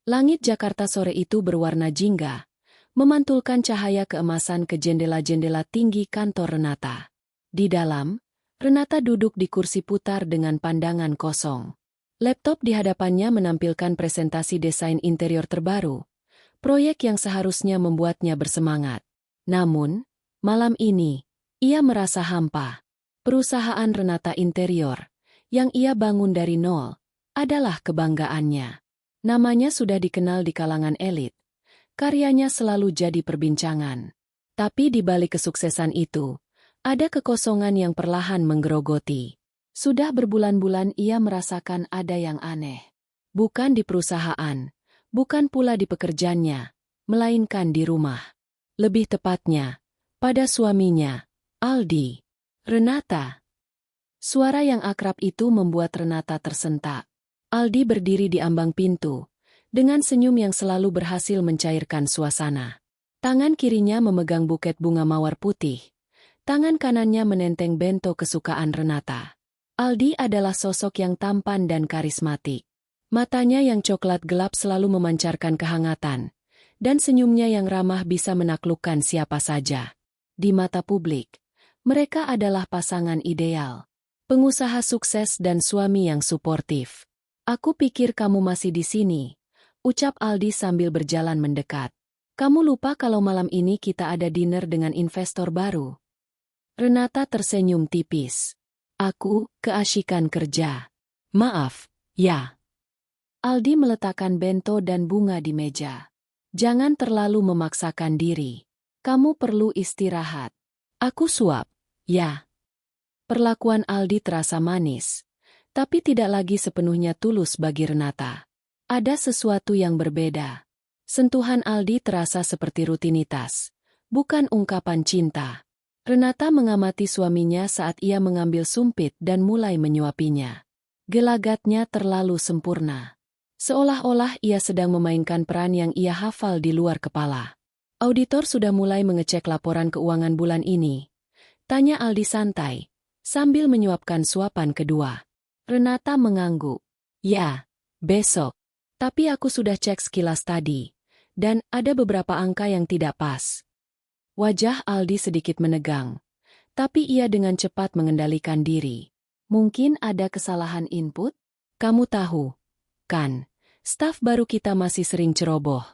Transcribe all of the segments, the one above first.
Langit Jakarta sore itu berwarna jingga, memantulkan cahaya keemasan ke jendela-jendela tinggi kantor Renata. Di dalam, Renata duduk di kursi putar dengan pandangan kosong. Laptop di hadapannya menampilkan presentasi desain interior terbaru, proyek yang seharusnya membuatnya bersemangat. Namun, malam ini, ia merasa hampa. Perusahaan Renata Interior, yang ia bangun dari nol, adalah kebanggaannya. Namanya sudah dikenal di kalangan elit. Karyanya selalu jadi perbincangan. Tapi di balik kesuksesan itu, ada kekosongan yang perlahan menggerogoti. Sudah berbulan-bulan ia merasakan ada yang aneh. Bukan di perusahaan, bukan pula di pekerjaannya, melainkan di rumah. Lebih tepatnya, pada suaminya, Aldi. Renata. Suara yang akrab itu membuat Renata tersentak. Aldi berdiri di ambang pintu, dengan senyum yang selalu berhasil mencairkan suasana. Tangan kirinya memegang buket bunga mawar putih, tangan kanannya menenteng bento kesukaan Renata. Aldi adalah sosok yang tampan dan karismatik. Matanya yang coklat gelap selalu memancarkan kehangatan, dan senyumnya yang ramah bisa menaklukkan siapa saja. Di mata publik, mereka adalah pasangan ideal. Pengusaha sukses dan suami yang suportif. "Aku pikir kamu masih di sini," ucap Aldi sambil berjalan mendekat. "Kamu lupa kalau malam ini kita ada dinner dengan investor baru?" Renata tersenyum tipis. "Aku, keasyikan kerja." "Maaf, ya." Aldi meletakkan bento dan bunga di meja. "Jangan terlalu memaksakan diri. Kamu perlu istirahat." "Aku suap." "Ya." Perlakuan Aldi terasa manis, tapi tidak lagi sepenuhnya tulus bagi Renata. Ada sesuatu yang berbeda. Sentuhan Aldi terasa seperti rutinitas, bukan ungkapan cinta. Renata mengamati suaminya saat ia mengambil sumpit dan mulai menyuapinya. Gelagatnya terlalu sempurna. Seolah-olah ia sedang memainkan peran yang ia hafal di luar kepala. "Auditor sudah mulai mengecek laporan keuangan bulan ini?" tanya Aldi santai, sambil menyuapkan suapan kedua. Renata mengangguk. "Ya, besok. Tapi aku sudah cek sekilas tadi, dan ada beberapa angka yang tidak pas." Wajah Aldi sedikit menegang, tapi ia dengan cepat mengendalikan diri. "Mungkin ada kesalahan input? Kamu tahu, kan, staf baru kita masih sering ceroboh."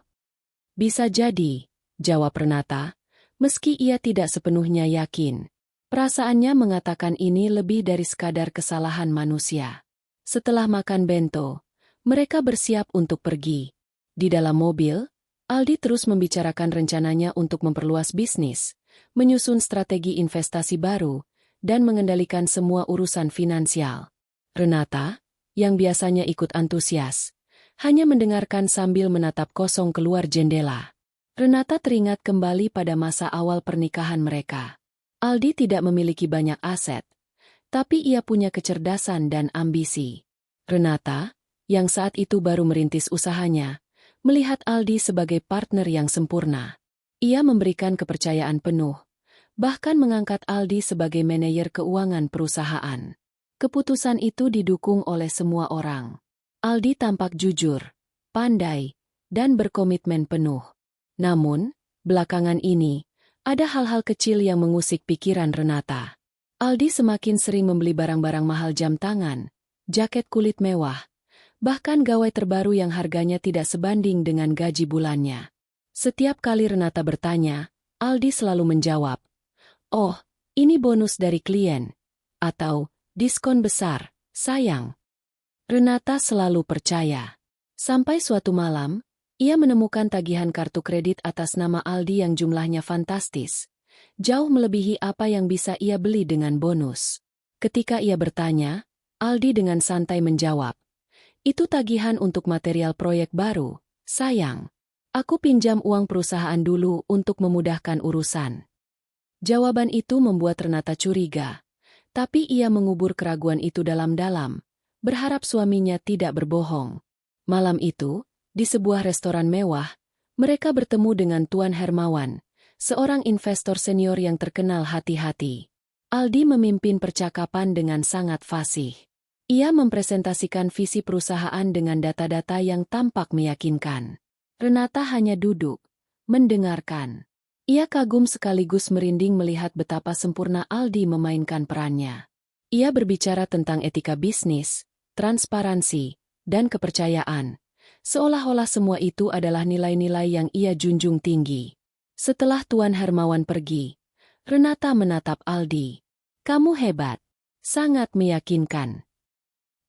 "Bisa jadi," jawab Renata, meski ia tidak sepenuhnya yakin. Perasaannya mengatakan ini lebih dari sekadar kesalahan manusia. Setelah makan bento, mereka bersiap untuk pergi. Di dalam mobil, Aldi terus membicarakan rencananya untuk memperluas bisnis, menyusun strategi investasi baru, dan mengendalikan semua urusan finansial. Renata, yang biasanya ikut antusias, hanya mendengarkan sambil menatap kosong keluar jendela. Renata teringat kembali pada masa awal pernikahan mereka. Aldi tidak memiliki banyak aset, tapi ia punya kecerdasan dan ambisi. Renata, yang saat itu baru merintis usahanya, melihat Aldi sebagai partner yang sempurna. Ia memberikan kepercayaan penuh, bahkan mengangkat Aldi sebagai manajer keuangan perusahaan. Keputusan itu didukung oleh semua orang. Aldi tampak jujur, pandai, dan berkomitmen penuh. Namun, belakangan ini, ada hal-hal kecil yang mengusik pikiran Renata. Aldi semakin sering membeli barang-barang mahal, jam tangan, jaket kulit mewah, bahkan gawai terbaru yang harganya tidak sebanding dengan gaji bulannya. Setiap kali Renata bertanya, Aldi selalu menjawab, "Oh, ini bonus dari klien," atau "diskon besar, sayang." Renata selalu percaya. Sampai suatu malam, ia menemukan tagihan kartu kredit atas nama Aldi yang jumlahnya fantastis, jauh melebihi apa yang bisa ia beli dengan bonus. Ketika ia bertanya, Aldi dengan santai menjawab, "Itu tagihan untuk material proyek baru, sayang. Aku pinjam uang perusahaan dulu untuk memudahkan urusan." Jawaban itu membuat Renata curiga, tapi ia mengubur keraguan itu dalam-dalam, berharap suaminya tidak berbohong. Malam itu, di sebuah restoran mewah, mereka bertemu dengan Tuan Hermawan, seorang investor senior yang terkenal hati-hati. Aldi memimpin percakapan dengan sangat fasih. Ia mempresentasikan visi perusahaan dengan data-data yang tampak meyakinkan. Renata hanya duduk, mendengarkan. Ia kagum sekaligus merinding melihat betapa sempurna Aldi memainkan perannya. Ia berbicara tentang etika bisnis, transparansi, dan kepercayaan. Seolah-olah semua itu adalah nilai-nilai yang ia junjung tinggi. Setelah Tuan Hermawan pergi, Renata menatap Aldi. "Kamu hebat. Sangat meyakinkan."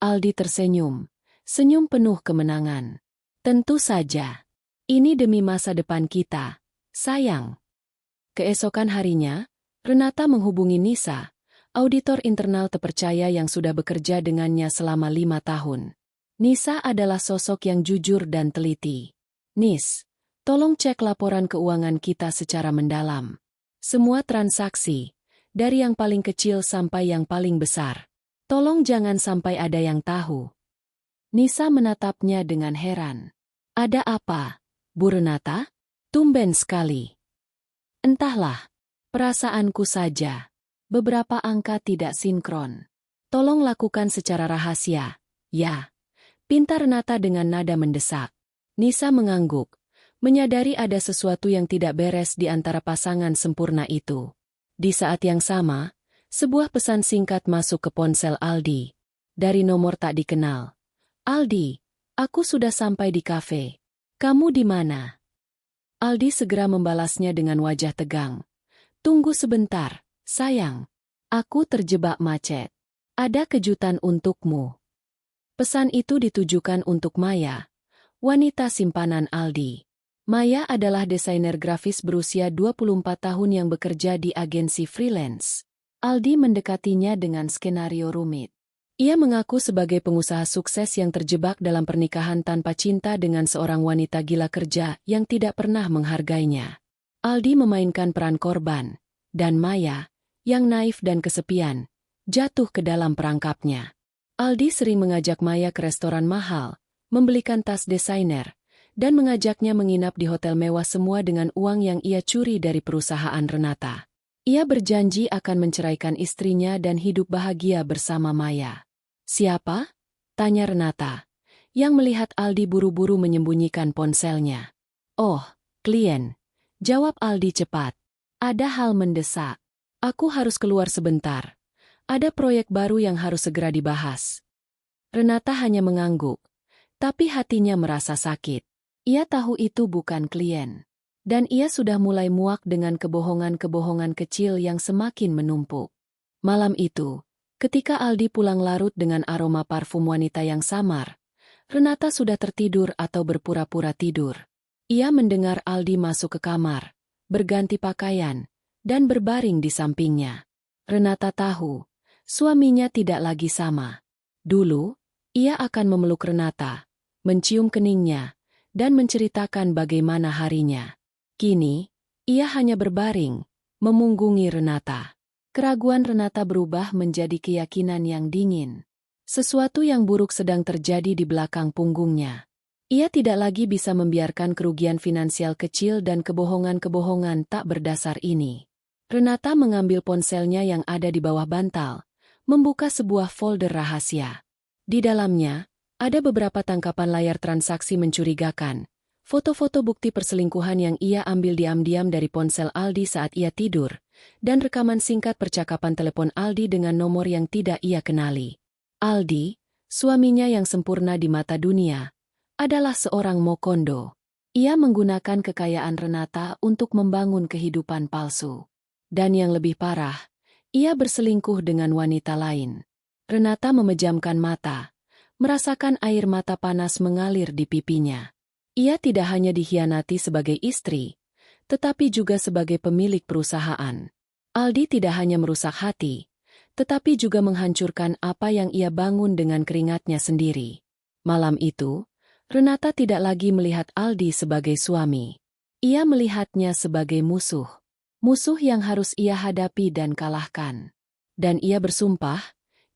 Aldi tersenyum, senyum penuh kemenangan. "Tentu saja. Ini demi masa depan kita, sayang." Keesokan harinya, Renata menghubungi Nisa, auditor internal terpercaya yang sudah bekerja dengannya selama 5 tahun. Nisa adalah sosok yang jujur dan teliti. "Nis, tolong cek laporan keuangan kita secara mendalam. Semua transaksi, dari yang paling kecil sampai yang paling besar. Tolong jangan sampai ada yang tahu." Nisa menatapnya dengan heran. "Ada apa, Bu Renata? Tumben sekali." "Entahlah, perasaanku saja. Beberapa angka tidak sinkron. Tolong lakukan secara rahasia, ya." Pinta Renata dengan nada mendesak. Nisa mengangguk, menyadari ada sesuatu yang tidak beres di antara pasangan sempurna itu. Di saat yang sama, sebuah pesan singkat masuk ke ponsel Aldi. Dari nomor tak dikenal. "Aldi, aku sudah sampai di kafe. Kamu di mana?" Aldi segera membalasnya dengan wajah tegang. "Tunggu sebentar, sayang. Aku terjebak macet. Ada kejutan untukmu." Pesan itu ditujukan untuk Maya, wanita simpanan Aldi. Maya adalah desainer grafis berusia 24 tahun yang bekerja di agensi freelance. Aldi mendekatinya dengan skenario rumit. Ia mengaku sebagai pengusaha sukses yang terjebak dalam pernikahan tanpa cinta dengan seorang wanita gila kerja yang tidak pernah menghargainya. Aldi memainkan peran korban, dan Maya, yang naif dan kesepian, jatuh ke dalam perangkapnya. Aldi sering mengajak Maya ke restoran mahal, membelikan tas desainer, dan mengajaknya menginap di hotel mewah semua dengan uang yang ia curi dari perusahaan Renata. Ia berjanji akan menceraikan istrinya dan hidup bahagia bersama Maya. "Siapa?" tanya Renata, yang melihat Aldi buru-buru menyembunyikan ponselnya. "Oh, klien," jawab Aldi cepat. "Ada hal mendesak. Aku harus keluar sebentar. Ada proyek baru yang harus segera dibahas." Renata hanya mengangguk, tapi hatinya merasa sakit. Ia tahu itu bukan klien. Dan ia sudah mulai muak dengan kebohongan-kebohongan kecil yang semakin menumpuk. Malam itu, ketika Aldi pulang larut dengan aroma parfum wanita yang samar, Renata sudah tertidur atau berpura-pura tidur. Ia mendengar Aldi masuk ke kamar, berganti pakaian, dan berbaring di sampingnya. Renata tahu, suaminya tidak lagi sama. Dulu, ia akan memeluk Renata, mencium keningnya, dan menceritakan bagaimana harinya. Kini, ia hanya berbaring, memunggungi Renata. Keraguan Renata berubah menjadi keyakinan yang dingin. Sesuatu yang buruk sedang terjadi di belakang punggungnya. Ia tidak lagi bisa membiarkan kerugian finansial kecil dan kebohongan-kebohongan tak berdasar ini. Renata mengambil ponselnya yang ada di bawah bantal, membuka sebuah folder rahasia. Di dalamnya, ada beberapa tangkapan layar transaksi mencurigakan, foto-foto bukti perselingkuhan yang ia ambil diam-diam dari ponsel Aldi saat ia tidur, dan rekaman singkat percakapan telepon Aldi dengan nomor yang tidak ia kenali. Aldi, suaminya yang sempurna di mata dunia, adalah seorang mokondo. Ia menggunakan kekayaan Renata untuk membangun kehidupan palsu. Dan yang lebih parah, ia berselingkuh dengan wanita lain. Renata memejamkan mata, merasakan air mata panas mengalir di pipinya. Ia tidak hanya dikhianati sebagai istri, tetapi juga sebagai pemilik perusahaan. Aldi tidak hanya merusak hati, tetapi juga menghancurkan apa yang ia bangun dengan keringatnya sendiri. Malam itu, Renata tidak lagi melihat Aldi sebagai suami. Ia melihatnya sebagai musuh. Musuh yang harus ia hadapi dan kalahkan. Dan ia bersumpah,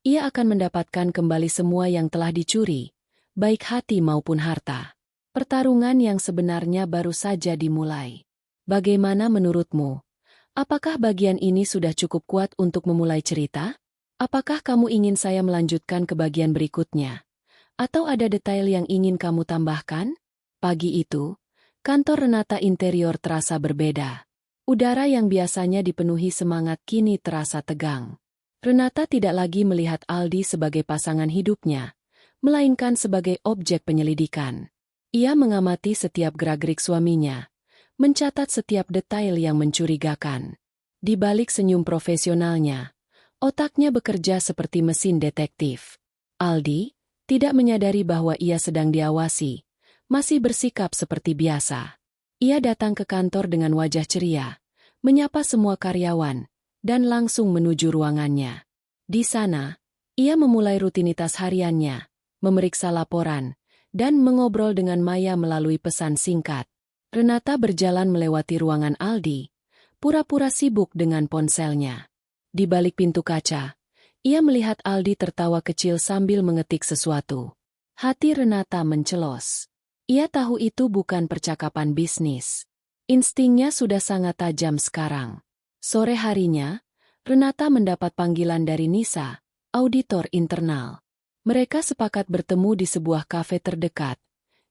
ia akan mendapatkan kembali semua yang telah dicuri, baik hati maupun harta. Pertarungan yang sebenarnya baru saja dimulai. Bagaimana menurutmu? Apakah bagian ini sudah cukup kuat untuk memulai cerita? Apakah kamu ingin saya melanjutkan ke bagian berikutnya? Atau ada detail yang ingin kamu tambahkan? Pagi itu, kantor Renata interior terasa berbeda. Udara yang biasanya dipenuhi semangat kini terasa tegang. Renata tidak lagi melihat Aldi sebagai pasangan hidupnya, melainkan sebagai objek penyelidikan. Ia mengamati setiap gerak-gerik suaminya, mencatat setiap detail yang mencurigakan. Di balik senyum profesionalnya, otaknya bekerja seperti mesin detektif. Aldi tidak menyadari bahwa ia sedang diawasi, masih bersikap seperti biasa. Ia datang ke kantor dengan wajah ceria, menyapa semua karyawan, dan langsung menuju ruangannya. Di sana, ia memulai rutinitas hariannya, memeriksa laporan, dan mengobrol dengan Maya melalui pesan singkat. Renata berjalan melewati ruangan Aldi, pura-pura sibuk dengan ponselnya. Di balik pintu kaca, ia melihat Aldi tertawa kecil sambil mengetik sesuatu. Hati Renata mencelos. Ia tahu itu bukan percakapan bisnis. Instingnya sudah sangat tajam sekarang. Sore harinya, Renata mendapat panggilan dari Nisa, auditor internal. Mereka sepakat bertemu di sebuah kafe terdekat,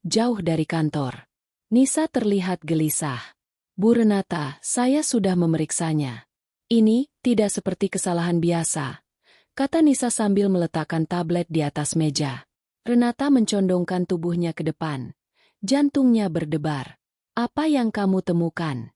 jauh dari kantor. Nisa terlihat gelisah. Bu Renata, saya sudah memeriksanya. Ini tidak seperti kesalahan biasa, kata Nisa sambil meletakkan tablet di atas meja. Renata mencondongkan tubuhnya ke depan. Jantungnya berdebar. Apa yang kamu temukan?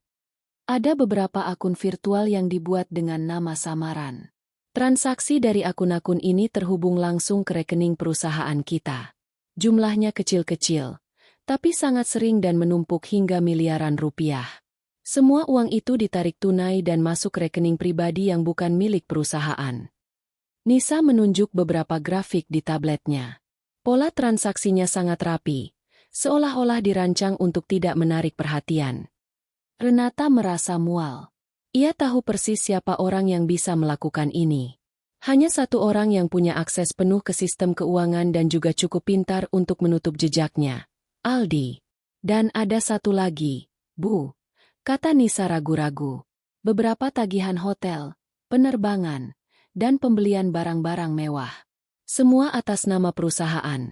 Ada beberapa akun virtual yang dibuat dengan nama samaran. Transaksi dari akun-akun ini terhubung langsung ke rekening perusahaan kita. Jumlahnya kecil-kecil, tapi sangat sering dan menumpuk hingga miliaran rupiah. Semua uang itu ditarik tunai dan masuk ke rekening pribadi yang bukan milik perusahaan. Nisa menunjuk beberapa grafik di tabletnya. Pola transaksinya sangat rapi, seolah-olah dirancang untuk tidak menarik perhatian. Renata merasa mual. Ia tahu persis siapa orang yang bisa melakukan ini. Hanya satu orang yang punya akses penuh ke sistem keuangan dan juga cukup pintar untuk menutup jejaknya. Aldi. Dan ada satu lagi, Bu, kata Nisa ragu-ragu. Beberapa tagihan hotel, penerbangan, dan pembelian barang-barang mewah. Semua atas nama perusahaan.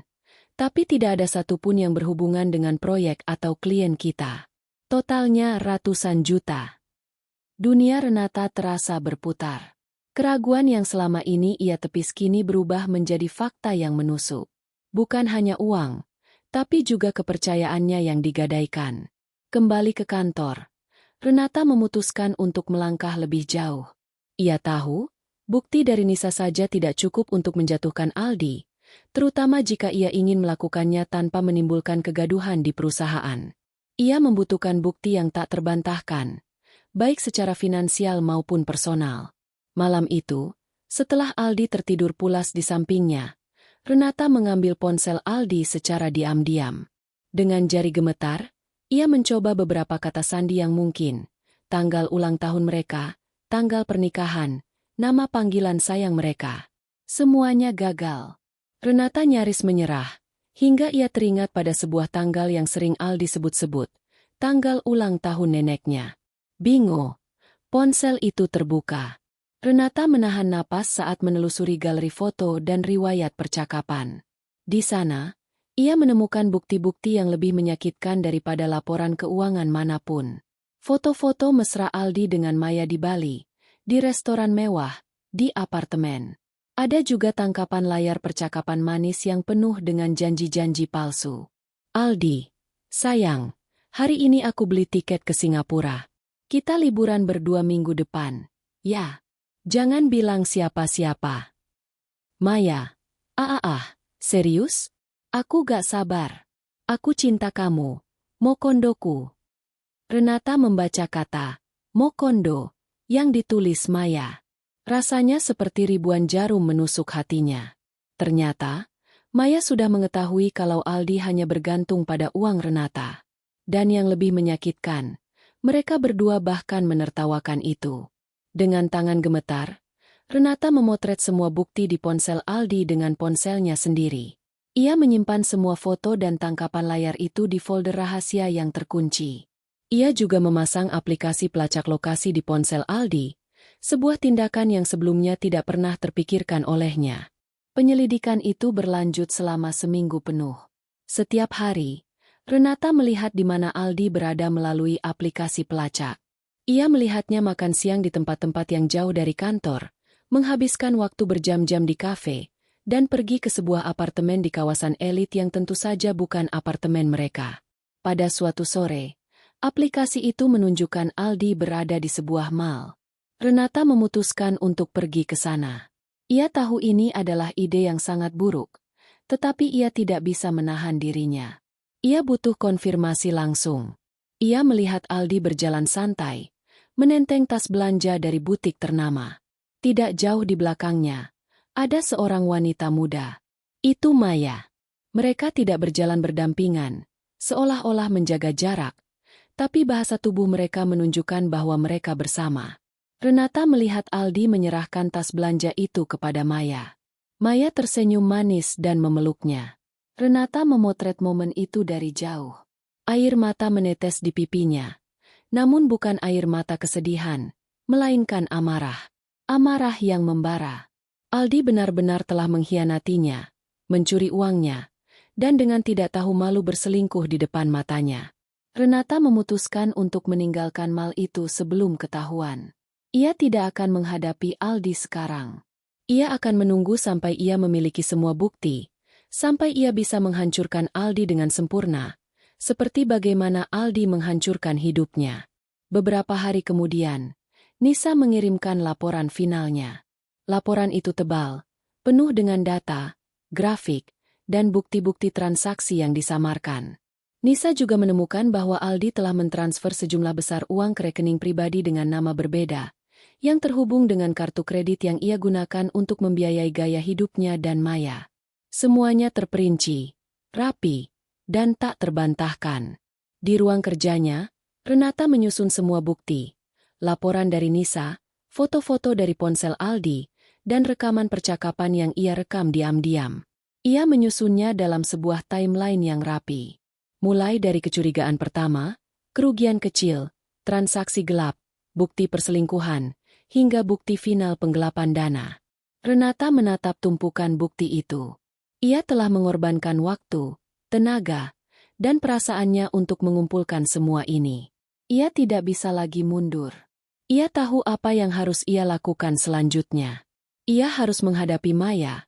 Tapi tidak ada satupun yang berhubungan dengan proyek atau klien kita. Totalnya ratusan juta. Dunia Renata terasa berputar. Keraguan yang selama ini ia tepis kini berubah menjadi fakta yang menusuk. Bukan hanya uang, tapi juga kepercayaannya yang digadaikan. Kembali ke kantor, Renata memutuskan untuk melangkah lebih jauh. Ia tahu, bukti dari Nisa saja tidak cukup untuk menjatuhkan Aldi, terutama jika ia ingin melakukannya tanpa menimbulkan kegaduhan di perusahaan. Ia membutuhkan bukti yang tak terbantahkan, baik secara finansial maupun personal. Malam itu, setelah Aldi tertidur pulas di sampingnya, Renata mengambil ponsel Aldi secara diam-diam. Dengan jari gemetar, ia mencoba beberapa kata sandi yang mungkin, tanggal ulang tahun mereka, tanggal pernikahan, nama panggilan sayang mereka. Semuanya gagal. Renata nyaris menyerah, hingga ia teringat pada sebuah tanggal yang sering Aldi sebut-sebut, tanggal ulang tahun neneknya. Bingo, ponsel itu terbuka. Renata menahan napas saat menelusuri galeri foto dan riwayat percakapan. Di sana, ia menemukan bukti-bukti yang lebih menyakitkan daripada laporan keuangan manapun. Foto-foto mesra Aldi dengan Maya di Bali, di restoran mewah, di apartemen. Ada juga tangkapan layar percakapan manis yang penuh dengan janji-janji palsu. Aldi, sayang, hari ini aku beli tiket ke Singapura. Kita liburan berdua minggu depan. Ya, jangan bilang siapa-siapa. Maya, serius? Aku gak sabar. Aku cinta kamu, Mokondoku. Renata membaca kata, Mokondo, yang ditulis Maya. Rasanya seperti ribuan jarum menusuk hatinya. Ternyata, Maya sudah mengetahui kalau Aldi hanya bergantung pada uang Renata. Dan yang lebih menyakitkan, mereka berdua bahkan menertawakan itu. Dengan tangan gemetar, Renata memotret semua bukti di ponsel Aldi dengan ponselnya sendiri. Ia menyimpan semua foto dan tangkapan layar itu di folder rahasia yang terkunci. Ia juga memasang aplikasi pelacak lokasi di ponsel Aldi, Sebuah tindakan yang sebelumnya tidak pernah terpikirkan olehnya. Penyelidikan itu berlanjut selama seminggu penuh. Setiap hari, Renata melihat di mana Aldi berada melalui aplikasi pelacak. Ia melihatnya makan siang di tempat-tempat yang jauh dari kantor, menghabiskan waktu berjam-jam di kafe, dan pergi ke sebuah apartemen di kawasan elit yang tentu saja bukan apartemen mereka. Pada suatu sore, aplikasi itu menunjukkan Aldi berada di sebuah mall. Renata memutuskan untuk pergi ke sana. Ia tahu ini adalah ide yang sangat buruk, tetapi ia tidak bisa menahan dirinya. Ia butuh konfirmasi langsung. Ia melihat Aldi berjalan santai, menenteng tas belanja dari butik ternama. Tidak jauh di belakangnya, ada seorang wanita muda. Itu Maya. Mereka tidak berjalan berdampingan, seolah-olah menjaga jarak, tapi bahasa tubuh mereka menunjukkan bahwa mereka bersama. Renata melihat Aldi menyerahkan tas belanja itu kepada Maya. Maya tersenyum manis dan memeluknya. Renata memotret momen itu dari jauh. Air mata menetes di pipinya. Namun bukan air mata kesedihan, melainkan amarah. Amarah yang membara. Aldi benar-benar telah mengkhianatinya, mencuri uangnya, dan dengan tidak tahu malu berselingkuh di depan matanya. Renata memutuskan untuk meninggalkan mall itu sebelum ketahuan. Ia tidak akan menghadapi Aldi sekarang. Ia akan menunggu sampai ia memiliki semua bukti, sampai ia bisa menghancurkan Aldi dengan sempurna, seperti bagaimana Aldi menghancurkan hidupnya. Beberapa hari kemudian, Nisa mengirimkan laporan finalnya. Laporan itu tebal, penuh dengan data, grafik, dan bukti-bukti transaksi yang disamarkan. Nisa juga menemukan bahwa Aldi telah mentransfer sejumlah besar uang ke rekening pribadi dengan nama berbeda, yang terhubung dengan kartu kredit yang ia gunakan untuk membiayai gaya hidupnya dan Maya. Semuanya terperinci, rapi, dan tak terbantahkan. Di ruang kerjanya, Renata menyusun semua bukti, laporan dari Nisa, foto-foto dari ponsel Aldi, dan rekaman percakapan yang ia rekam diam-diam. Ia menyusunnya dalam sebuah timeline yang rapi. Mulai dari kecurigaan pertama, kerugian kecil, transaksi gelap, bukti perselingkuhan, hingga bukti final penggelapan dana. Renata menatap tumpukan bukti itu. Ia telah mengorbankan waktu, tenaga, dan perasaannya untuk mengumpulkan semua ini. Ia tidak bisa lagi mundur. Ia tahu apa yang harus ia lakukan selanjutnya. Ia harus menghadapi Maya,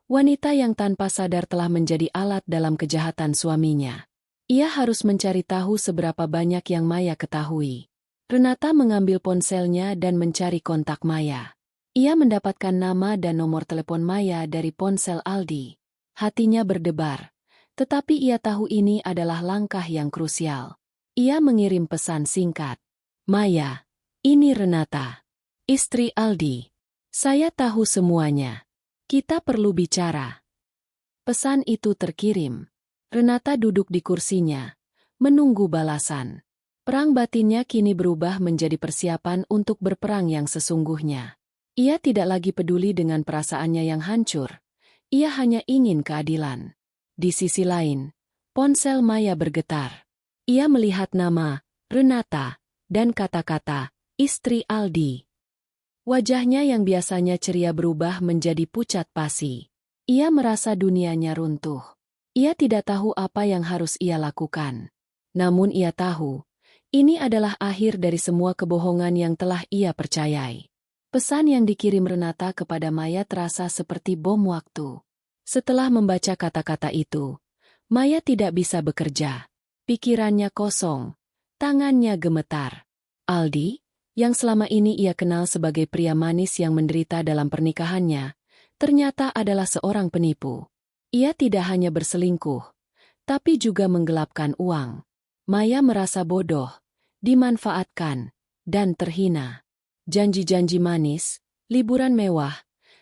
wanita yang tanpa sadar telah menjadi alat dalam kejahatan suaminya. Ia harus mencari tahu seberapa banyak yang Maya ketahui. Renata mengambil ponselnya dan mencari kontak Maya. Ia mendapatkan nama dan nomor telepon Maya dari ponsel Aldi. Hatinya berdebar, tetapi ia tahu ini adalah langkah yang krusial. Ia mengirim pesan singkat. Maya, ini Renata, istri Aldi. Saya tahu semuanya. Kita perlu bicara. Pesan itu terkirim. Renata duduk di kursinya, menunggu balasan. Perang batinnya kini berubah menjadi persiapan untuk berperang yang sesungguhnya. Ia tidak lagi peduli dengan perasaannya yang hancur. Ia hanya ingin keadilan. Di sisi lain, ponsel Maya bergetar. Ia melihat nama, Renata, dan kata-kata, istri Aldi. Wajahnya yang biasanya ceria berubah menjadi pucat pasi. Ia merasa dunianya runtuh. Ia tidak tahu apa yang harus ia lakukan. Namun ia tahu, ini adalah akhir dari semua kebohongan yang telah ia percayai. Pesan yang dikirim Renata kepada Maya terasa seperti bom waktu. Setelah membaca kata-kata itu, Maya tidak bisa bekerja. Pikirannya kosong, tangannya gemetar. Aldi, yang selama ini ia kenal sebagai pria manis yang menderita dalam pernikahannya, ternyata adalah seorang penipu. Ia tidak hanya berselingkuh, tapi juga menggelapkan uang. Maya merasa bodoh, dimanfaatkan, dan terhina. Janji-janji manis, liburan mewah,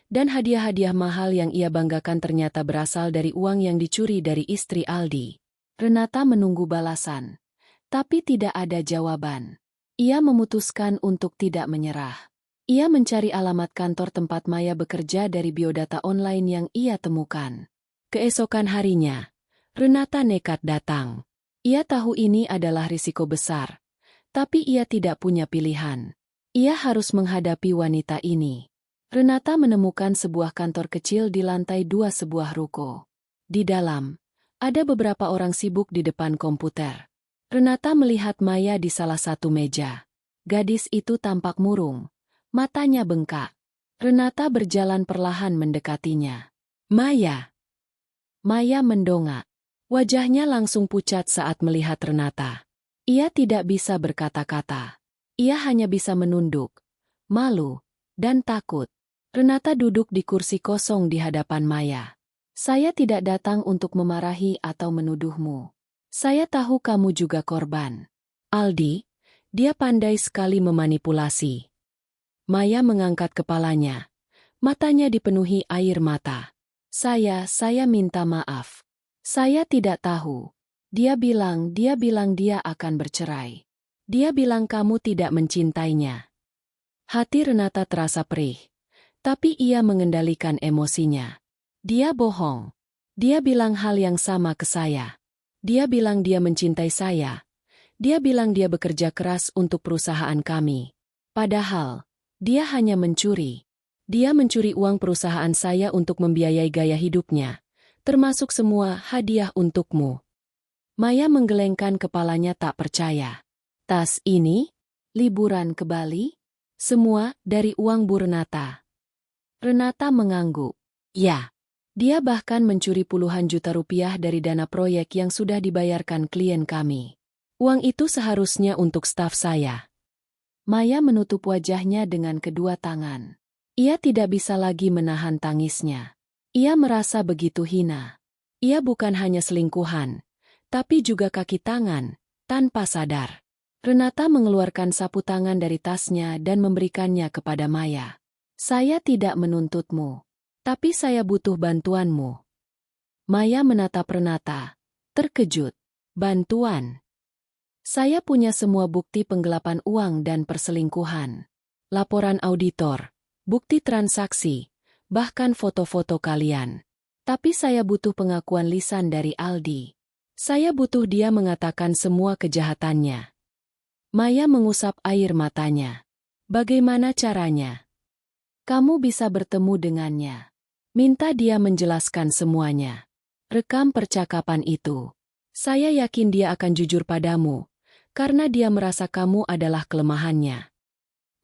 dan hadiah-hadiah mahal yang ia banggakan ternyata berasal dari uang yang dicuri dari istri Aldi. Renata menunggu balasan, tapi tidak ada jawaban. Ia memutuskan untuk tidak menyerah. Ia mencari alamat kantor tempat Maya bekerja dari biodata online yang ia temukan. Keesokan harinya, Renata nekat datang. Ia tahu ini adalah risiko besar, tapi ia tidak punya pilihan. Ia harus menghadapi wanita ini. Renata menemukan sebuah kantor kecil di lantai 2 sebuah ruko. Di dalam, ada beberapa orang sibuk di depan komputer. Renata melihat Maya di salah satu meja. Gadis itu tampak murung, matanya bengkak. Renata berjalan perlahan mendekatinya. Maya. Maya mendongak. Wajahnya langsung pucat saat melihat Renata. Ia tidak bisa berkata-kata. Ia hanya bisa menunduk, malu, dan takut. Renata duduk di kursi kosong di hadapan Maya. Saya tidak datang untuk memarahi atau menuduhmu. Saya tahu kamu juga korban. Aldi, dia pandai sekali memanipulasi. Maya mengangkat kepalanya. Matanya dipenuhi air mata. Saya minta maaf. Saya tidak tahu. Dia bilang dia akan bercerai. Dia bilang kamu tidak mencintainya. Hati Renata terasa perih. Tapi ia mengendalikan emosinya. Dia bohong. Dia bilang hal yang sama ke saya. Dia bilang dia mencintai saya. Dia bilang dia bekerja keras untuk perusahaan kami. Padahal, dia hanya mencuri. Dia mencuri uang perusahaan saya untuk membiayai gaya hidupnya, termasuk semua hadiah untukmu. Maya menggelengkan kepalanya tak percaya. Tas ini? Liburan ke Bali? Semua dari uang Bu Renata. Renata mengangguk. Ya, dia bahkan mencuri puluhan juta rupiah dari dana proyek yang sudah dibayarkan klien kami. Uang itu seharusnya untuk staf saya. Maya menutup wajahnya dengan kedua tangan. Ia tidak bisa lagi menahan tangisnya. Ia merasa begitu hina. Ia bukan hanya selingkuhan, tapi juga kaki tangan, tanpa sadar. Renata mengeluarkan sapu tangan dari tasnya dan memberikannya kepada Maya. Saya tidak menuntutmu, tapi saya butuh bantuanmu. Maya menatap Renata, terkejut. Bantuan? Saya punya semua bukti penggelapan uang dan perselingkuhan. Laporan auditor, bukti transaksi, bahkan foto-foto kalian. Tapi saya butuh pengakuan lisan dari Aldi. Saya butuh dia mengatakan semua kejahatannya. Maya mengusap air matanya. Bagaimana caranya? Kamu bisa bertemu dengannya. Minta dia menjelaskan semuanya. Rekam percakapan itu. Saya yakin dia akan jujur padamu, karena dia merasa kamu adalah kelemahannya.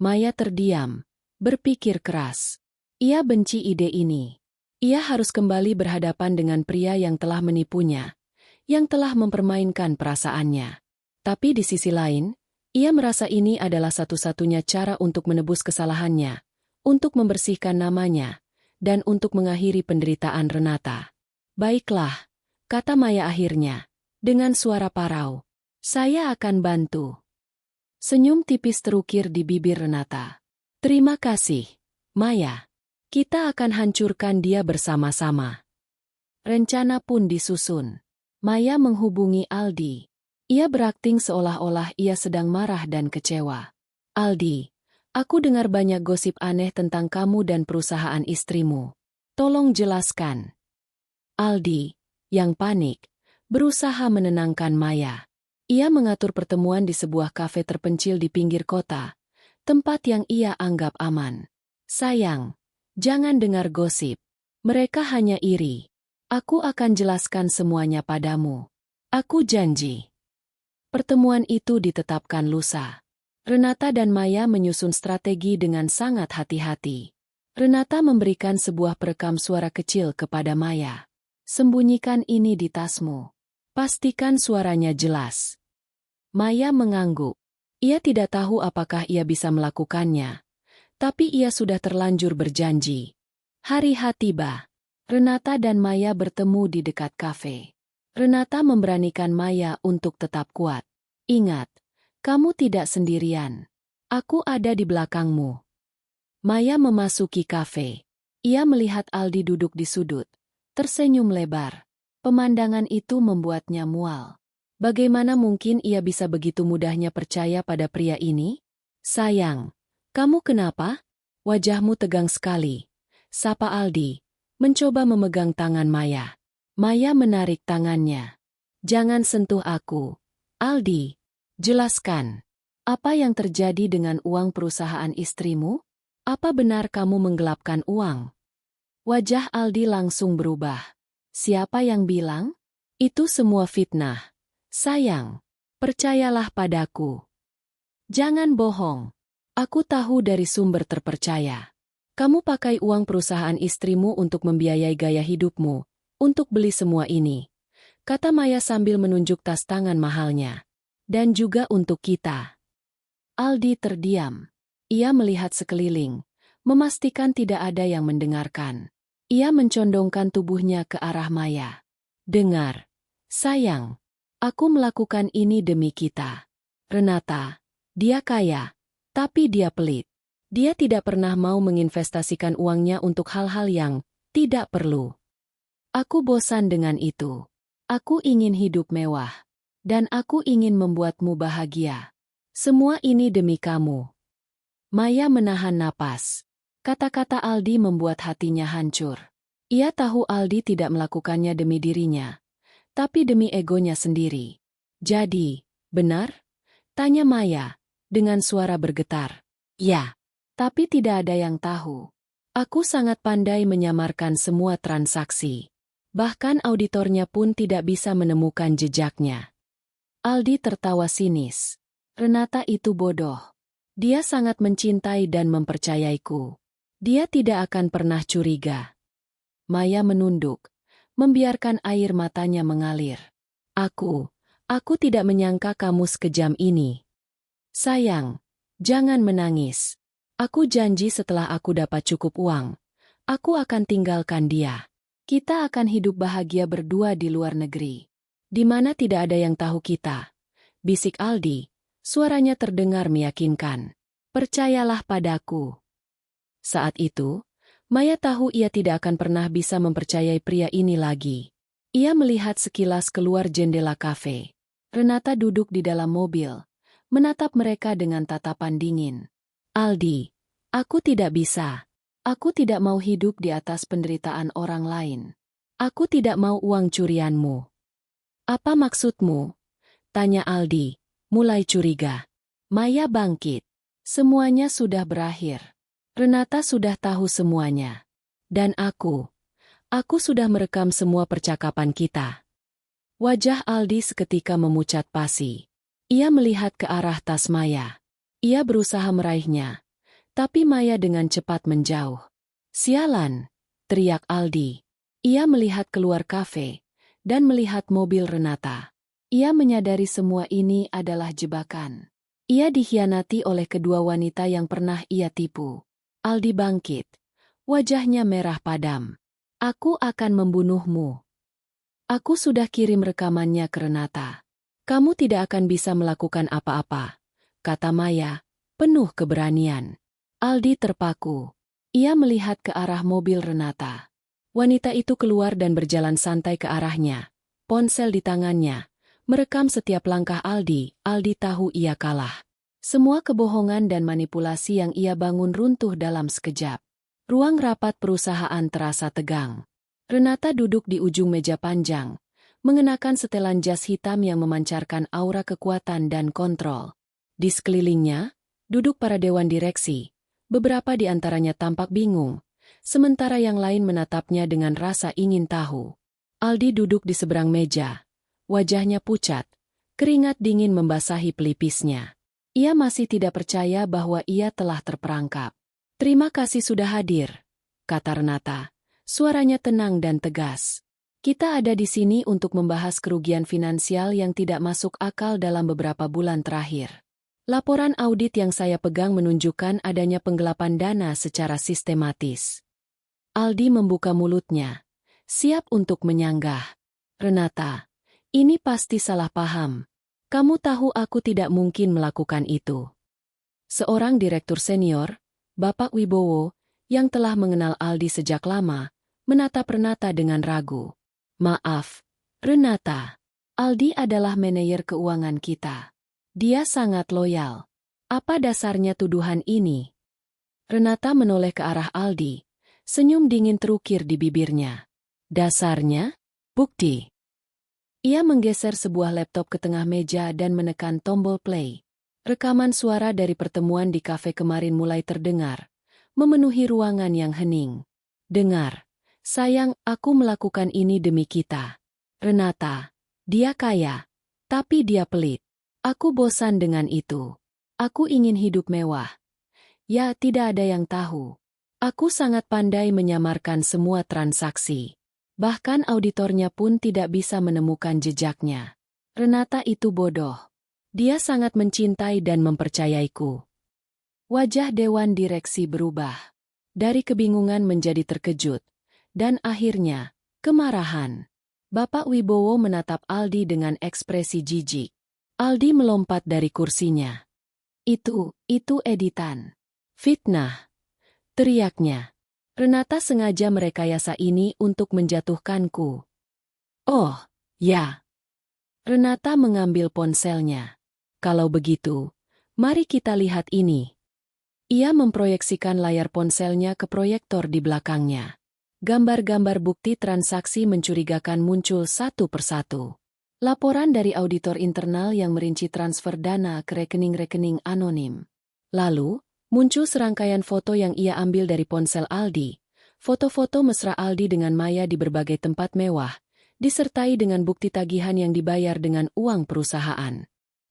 Maya terdiam, berpikir keras. Ia benci ide ini. Ia harus kembali berhadapan dengan pria yang telah menipunya, yang telah mempermainkan perasaannya. Tapi di sisi lain, ia merasa ini adalah satu-satunya cara untuk menebus kesalahannya, untuk membersihkan namanya, dan untuk mengakhiri penderitaan Renata. Baiklah, kata Maya akhirnya, dengan suara parau. Saya akan bantu. Senyum tipis terukir di bibir Renata. Terima kasih, Maya. Kita akan hancurkan dia bersama-sama. Rencana pun disusun. Maya menghubungi Aldi. Ia berakting seolah-olah ia sedang marah dan kecewa. Aldi, aku dengar banyak gosip aneh tentang kamu dan perusahaan istrimu. Tolong jelaskan. Aldi, yang panik, berusaha menenangkan Maya. Ia mengatur pertemuan di sebuah kafe terpencil di pinggir kota, tempat yang ia anggap aman. Sayang, jangan dengar gosip. Mereka hanya iri. Aku akan jelaskan semuanya padamu. Aku janji. Pertemuan itu ditetapkan lusa. Renata dan Maya menyusun strategi dengan sangat hati-hati. Renata memberikan sebuah perekam suara kecil kepada Maya. Sembunyikan ini di tasmu. Pastikan suaranya jelas. Maya mengangguk. Ia tidak tahu apakah ia bisa melakukannya. Tapi ia sudah terlanjur berjanji. Hari H tiba. Renata dan Maya bertemu di dekat kafe. Renata memberanikan Maya untuk tetap kuat. Ingat, kamu tidak sendirian. Aku ada di belakangmu. Maya memasuki kafe. Ia melihat Aldi duduk di sudut, tersenyum lebar. Pemandangan itu membuatnya mual. Bagaimana mungkin ia bisa begitu mudahnya percaya pada pria ini? Sayang, kamu kenapa? Wajahmu tegang sekali. Sapa Aldi, mencoba memegang tangan Maya. Maya menarik tangannya. Jangan sentuh aku. Aldi, jelaskan. Apa yang terjadi dengan uang perusahaan istrimu? Apa benar kamu menggelapkan uang? Wajah Aldi langsung berubah. Siapa yang bilang? Itu semua fitnah. Sayang, percayalah padaku. Jangan bohong. Aku tahu dari sumber terpercaya. Kamu pakai uang perusahaan istrimu untuk membiayai gaya hidupmu, untuk beli semua ini, kata Maya sambil menunjuk tas tangan mahalnya. Dan juga untuk kita. Aldi terdiam. Ia melihat sekeliling, memastikan tidak ada yang mendengarkan. Ia mencondongkan tubuhnya ke arah Maya. Dengar, sayang, aku melakukan ini demi kita. Renata, dia kaya, tapi dia pelit. Dia tidak pernah mau menginvestasikan uangnya untuk hal-hal yang tidak perlu. Aku bosan dengan itu. Aku ingin hidup mewah. Dan aku ingin membuatmu bahagia. Semua ini demi kamu. Maya menahan napas. Kata-kata Aldi membuat hatinya hancur. Ia tahu Aldi tidak melakukannya demi dirinya, tapi demi egonya sendiri. Jadi, benar? Tanya Maya, dengan suara bergetar. Ya, tapi tidak ada yang tahu. Aku sangat pandai menyamarkan semua transaksi. Bahkan auditornya pun tidak bisa menemukan jejaknya. Aldi tertawa sinis. Renata itu bodoh. Dia sangat mencintai dan mempercayaiku. Dia tidak akan pernah curiga. Maya menunduk, membiarkan air matanya mengalir. Aku tidak menyangka kamu sekejam ini. Sayang, jangan menangis. Aku janji setelah aku dapat cukup uang, aku akan tinggalkan dia. Kita akan hidup bahagia berdua di luar negeri, di mana tidak ada yang tahu kita. Bisik Aldi, suaranya terdengar meyakinkan. Percayalah padaku. Saat itu, Maya tahu ia tidak akan pernah bisa mempercayai pria ini lagi. Ia melihat sekilas keluar jendela kafe. Renata duduk di dalam mobil, menatap mereka dengan tatapan dingin. Aldi, aku tidak bisa. Aku tidak mau hidup di atas penderitaan orang lain. Aku tidak mau uang curianmu. Apa maksudmu? Tanya Aldi, mulai curiga. Maya bangkit. Semuanya sudah berakhir. Renata sudah tahu semuanya. Dan aku sudah merekam semua percakapan kita. Wajah Aldi seketika memucat pasi. Ia melihat ke arah tas Maya. Ia berusaha meraihnya, tapi Maya dengan cepat menjauh. Sialan, teriak Aldi. Ia melihat keluar kafe dan melihat mobil Renata. Ia menyadari semua ini adalah jebakan. Ia dikhianati oleh kedua wanita yang pernah ia tipu. Aldi bangkit. Wajahnya merah padam. Aku akan membunuhmu. Aku sudah kirim rekamannya ke Renata. Kamu tidak akan bisa melakukan apa-apa, kata Maya, penuh keberanian. Aldi terpaku. Ia melihat ke arah mobil Renata. Wanita itu keluar dan berjalan santai ke arahnya. Ponsel di tangannya, merekam setiap langkah Aldi. Aldi tahu ia kalah. Semua kebohongan dan manipulasi yang ia bangun runtuh dalam sekejap. Ruang rapat perusahaan terasa tegang. Renata duduk di ujung meja panjang, mengenakan setelan jas hitam yang memancarkan aura kekuatan dan kontrol. Di sekelilingnya, duduk para dewan direksi. Beberapa di antaranya tampak bingung, sementara yang lain menatapnya dengan rasa ingin tahu. Aldi duduk di seberang meja. Wajahnya pucat, keringat dingin membasahi pelipisnya. Ia masih tidak percaya bahwa ia telah terperangkap. Terima kasih sudah hadir, kata Renata. Suaranya tenang dan tegas. Kita ada di sini untuk membahas kerugian finansial yang tidak masuk akal dalam beberapa bulan terakhir. Laporan audit yang saya pegang menunjukkan adanya penggelapan dana secara sistematis. Aldi membuka mulutnya, siap untuk menyanggah. Renata, ini pasti salah paham. Kamu tahu aku tidak mungkin melakukan itu. Seorang direktur senior, Bapak Wibowo, yang telah mengenal Aldi sejak lama, menatap Renata dengan ragu. Maaf, Renata. Aldi adalah manajer keuangan kita. Dia sangat loyal. Apa dasarnya tuduhan ini? Renata menoleh ke arah Aldi. Senyum dingin terukir di bibirnya. Dasarnya? Bukti. Ia menggeser sebuah laptop ke tengah meja dan menekan tombol play. Rekaman suara dari pertemuan di kafe kemarin mulai terdengar, memenuhi ruangan yang hening. Dengar, sayang, aku melakukan ini demi kita. Renata, dia kaya, tapi dia pelit. Aku bosan dengan itu. Aku ingin hidup mewah. Ya, tidak ada yang tahu. Aku sangat pandai menyamarkan semua transaksi. Bahkan auditornya pun tidak bisa menemukan jejaknya. Renata itu bodoh. Dia sangat mencintai dan mempercayaiku. Wajah Dewan Direksi berubah. Dari kebingungan menjadi terkejut. Dan akhirnya, kemarahan. Bapak Wibowo menatap Aldi dengan ekspresi jijik. Aldi melompat dari kursinya. Itu editan. Fitnah. Teriaknya. Renata sengaja merekayasa ini untuk menjatuhkanku. Oh, ya. Renata mengambil ponselnya. Kalau begitu, mari kita lihat ini. Ia memproyeksikan layar ponselnya ke proyektor di belakangnya. Gambar-gambar bukti transaksi mencurigakan muncul satu persatu. Laporan dari auditor internal yang merinci transfer dana ke rekening-rekening anonim. Lalu, muncul serangkaian foto yang ia ambil dari ponsel Aldi. Foto-foto mesra Aldi dengan Maya di berbagai tempat mewah, disertai dengan bukti tagihan yang dibayar dengan uang perusahaan.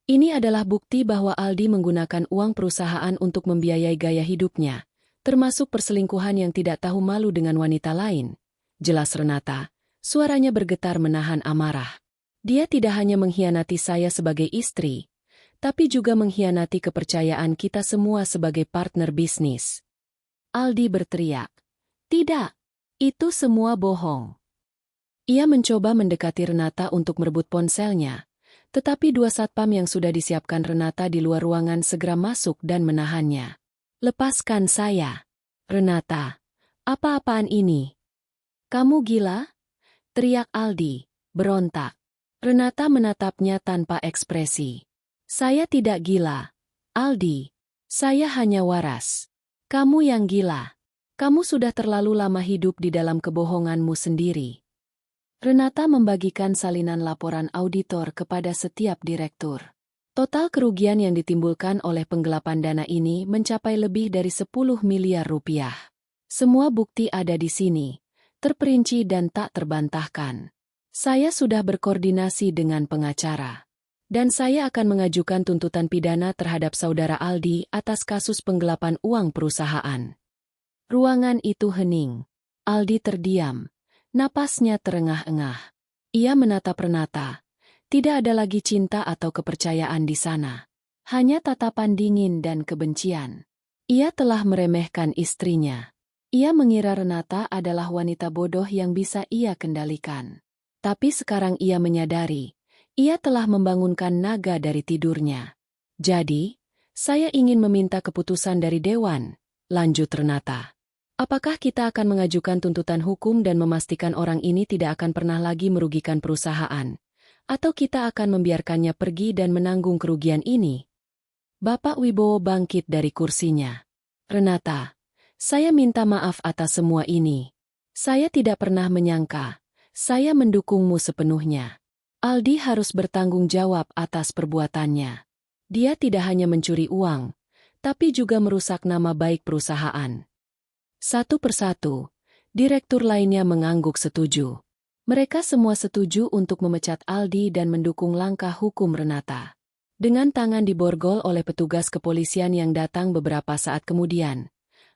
Ini adalah bukti bahwa Aldi menggunakan uang perusahaan untuk membiayai gaya hidupnya, termasuk perselingkuhan yang tidak tahu malu dengan wanita lain. Jelas Renata, suaranya bergetar menahan amarah. Dia tidak hanya mengkhianati saya sebagai istri, tapi juga mengkhianati kepercayaan kita semua sebagai partner bisnis. Aldi berteriak. Tidak, itu semua bohong. Ia mencoba mendekati Renata untuk merebut ponselnya, tetapi dua satpam yang sudah disiapkan Renata di luar ruangan segera masuk dan menahannya. Lepaskan saya. Renata, apa-apaan ini? Kamu gila? Teriak Aldi, berontak. Renata menatapnya tanpa ekspresi. Saya tidak gila, Aldi. Saya hanya waras. Kamu yang gila. Kamu sudah terlalu lama hidup di dalam kebohonganmu sendiri. Renata membagikan salinan laporan auditor kepada setiap direktur. Total kerugian yang ditimbulkan oleh penggelapan dana ini mencapai lebih dari 10 miliar rupiah. Semua bukti ada di sini, terperinci dan tak terbantahkan. Saya sudah berkoordinasi dengan pengacara. Dan saya akan mengajukan tuntutan pidana terhadap saudara Aldi atas kasus penggelapan uang perusahaan. Ruangan itu hening. Aldi terdiam. Napasnya terengah-engah. Ia menatap Renata. Tidak ada lagi cinta atau kepercayaan di sana. Hanya tatapan dingin dan kebencian. Ia telah meremehkan istrinya. Ia mengira Renata adalah wanita bodoh yang bisa ia kendalikan. Tapi sekarang ia menyadari, ia telah membangunkan naga dari tidurnya. Jadi, saya ingin meminta keputusan dari Dewan, lanjut Renata. Apakah kita akan mengajukan tuntutan hukum dan memastikan orang ini tidak akan pernah lagi merugikan perusahaan? Atau kita akan membiarkannya pergi dan menanggung kerugian ini? Bapak Wibowo bangkit dari kursinya. Renata, saya minta maaf atas semua ini. Saya tidak pernah menyangka. Saya mendukungmu sepenuhnya. Aldi harus bertanggung jawab atas perbuatannya. Dia tidak hanya mencuri uang, tapi juga merusak nama baik perusahaan. Satu persatu, direktur lainnya mengangguk setuju. Mereka semua setuju untuk memecat Aldi dan mendukung langkah hukum Renata. Dengan tangan diborgol oleh petugas kepolisian yang datang beberapa saat kemudian,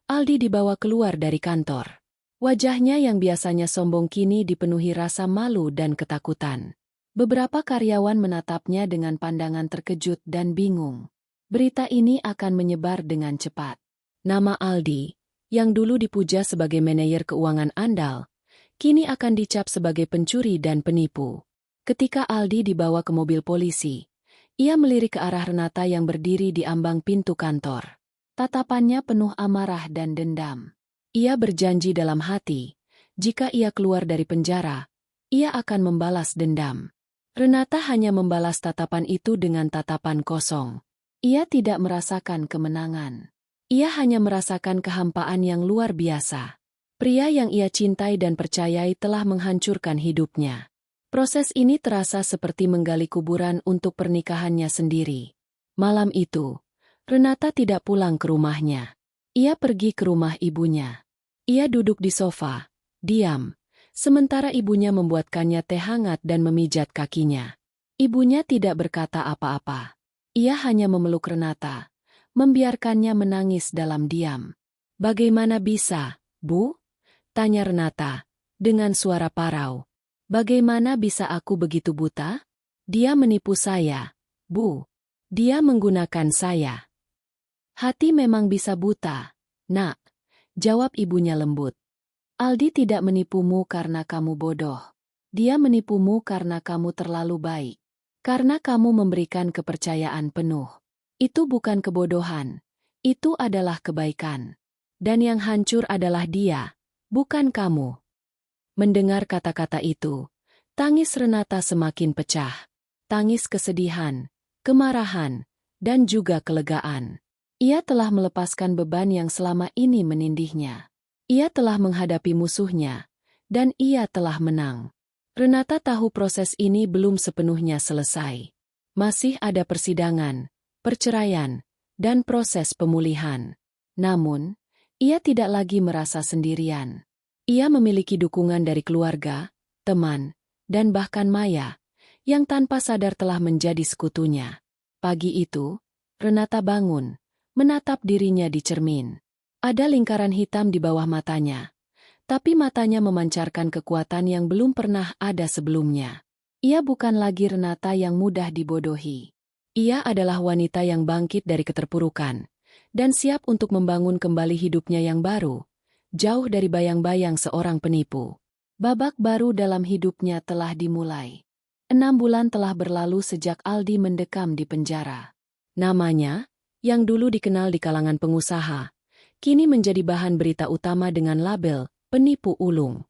Aldi dibawa keluar dari kantor. Wajahnya yang biasanya sombong kini dipenuhi rasa malu dan ketakutan. Beberapa karyawan menatapnya dengan pandangan terkejut dan bingung. Berita ini akan menyebar dengan cepat. Nama Aldi, yang dulu dipuja sebagai manajer keuangan andal, kini akan dicap sebagai pencuri dan penipu. Ketika Aldi dibawa ke mobil polisi, ia melirik ke arah Renata yang berdiri di ambang pintu kantor. Tatapannya penuh amarah dan dendam. Ia berjanji dalam hati, jika ia keluar dari penjara, ia akan membalas dendam. Renata hanya membalas tatapan itu dengan tatapan kosong. Ia tidak merasakan kemenangan. Ia hanya merasakan kehampaan yang luar biasa. Pria yang ia cintai dan percayai telah menghancurkan hidupnya. Proses ini terasa seperti menggali kuburan untuk pernikahannya sendiri. Malam itu, Renata tidak pulang ke rumahnya. Ia pergi ke rumah ibunya. Ia duduk di sofa, diam, sementara ibunya membuatkannya teh hangat dan memijat kakinya. Ibunya tidak berkata apa-apa. Ia hanya memeluk Renata, membiarkannya menangis dalam diam. "Bagaimana bisa, Bu?" tanya Renata, dengan suara parau. "Bagaimana bisa aku begitu buta? Dia menipu saya, Bu. Dia menggunakan saya." "Hati memang bisa buta, Nak," jawab ibunya lembut. "Aldi tidak menipumu karena kamu bodoh. Dia menipumu karena kamu terlalu baik. Karena kamu memberikan kepercayaan penuh. Itu bukan kebodohan. Itu adalah kebaikan. Dan yang hancur adalah dia, bukan kamu." Mendengar kata-kata itu, tangis Renata semakin pecah. Tangis kesedihan, kemarahan, dan juga kelegaan. Ia telah melepaskan beban yang selama ini menindihnya. Ia telah menghadapi musuhnya, dan ia telah menang. Renata tahu proses ini belum sepenuhnya selesai. Masih ada persidangan, perceraian, dan proses pemulihan. Namun, ia tidak lagi merasa sendirian. Ia memiliki dukungan dari keluarga, teman, dan bahkan Maya, yang tanpa sadar telah menjadi sekutunya. Pagi itu, Renata bangun, menatap dirinya di cermin. Ada lingkaran hitam di bawah matanya. Tapi matanya memancarkan kekuatan yang belum pernah ada sebelumnya. Ia bukan lagi Renata yang mudah dibodohi. Ia adalah wanita yang bangkit dari keterpurukan, dan siap untuk membangun kembali hidupnya yang baru, jauh dari bayang-bayang seorang penipu. Babak baru dalam hidupnya telah dimulai. 6 bulan telah berlalu sejak Aldi mendekam di penjara. Namanya, yang dulu dikenal di kalangan pengusaha, kini menjadi bahan berita utama dengan label penipu ulung.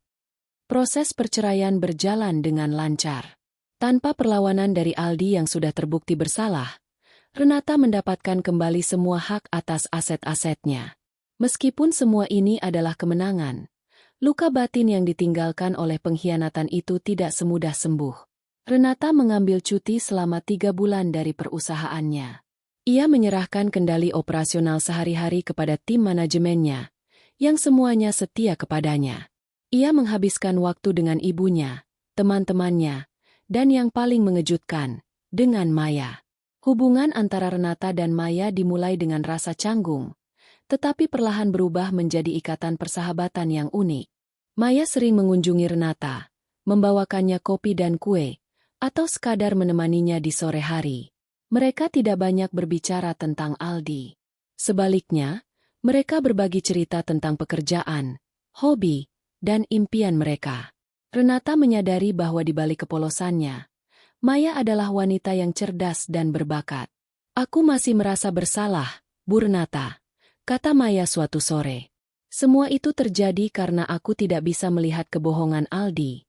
Proses perceraian berjalan dengan lancar. Tanpa perlawanan dari Aldi yang sudah terbukti bersalah, Renata mendapatkan kembali semua hak atas aset-asetnya. Meskipun semua ini adalah kemenangan, luka batin yang ditinggalkan oleh pengkhianatan itu tidak semudah sembuh. Renata mengambil cuti selama 3 bulan dari perusahaannya. Ia menyerahkan kendali operasional sehari-hari kepada tim manajemennya, yang semuanya setia kepadanya. Ia menghabiskan waktu dengan ibunya, teman-temannya, dan yang paling mengejutkan, dengan Maya. Hubungan antara Renata dan Maya dimulai dengan rasa canggung, tetapi perlahan berubah menjadi ikatan persahabatan yang unik. Maya sering mengunjungi Renata, membawakannya kopi dan kue, atau sekadar menemaninya di sore hari. Mereka tidak banyak berbicara tentang Aldi. Sebaliknya, mereka berbagi cerita tentang pekerjaan, hobi, dan impian mereka. Renata menyadari bahwa di balik kepolosannya, Maya adalah wanita yang cerdas dan berbakat. "Aku masih merasa bersalah, Bu Renata," kata Maya suatu sore. "Semua itu terjadi karena aku tidak bisa melihat kebohongan Aldi."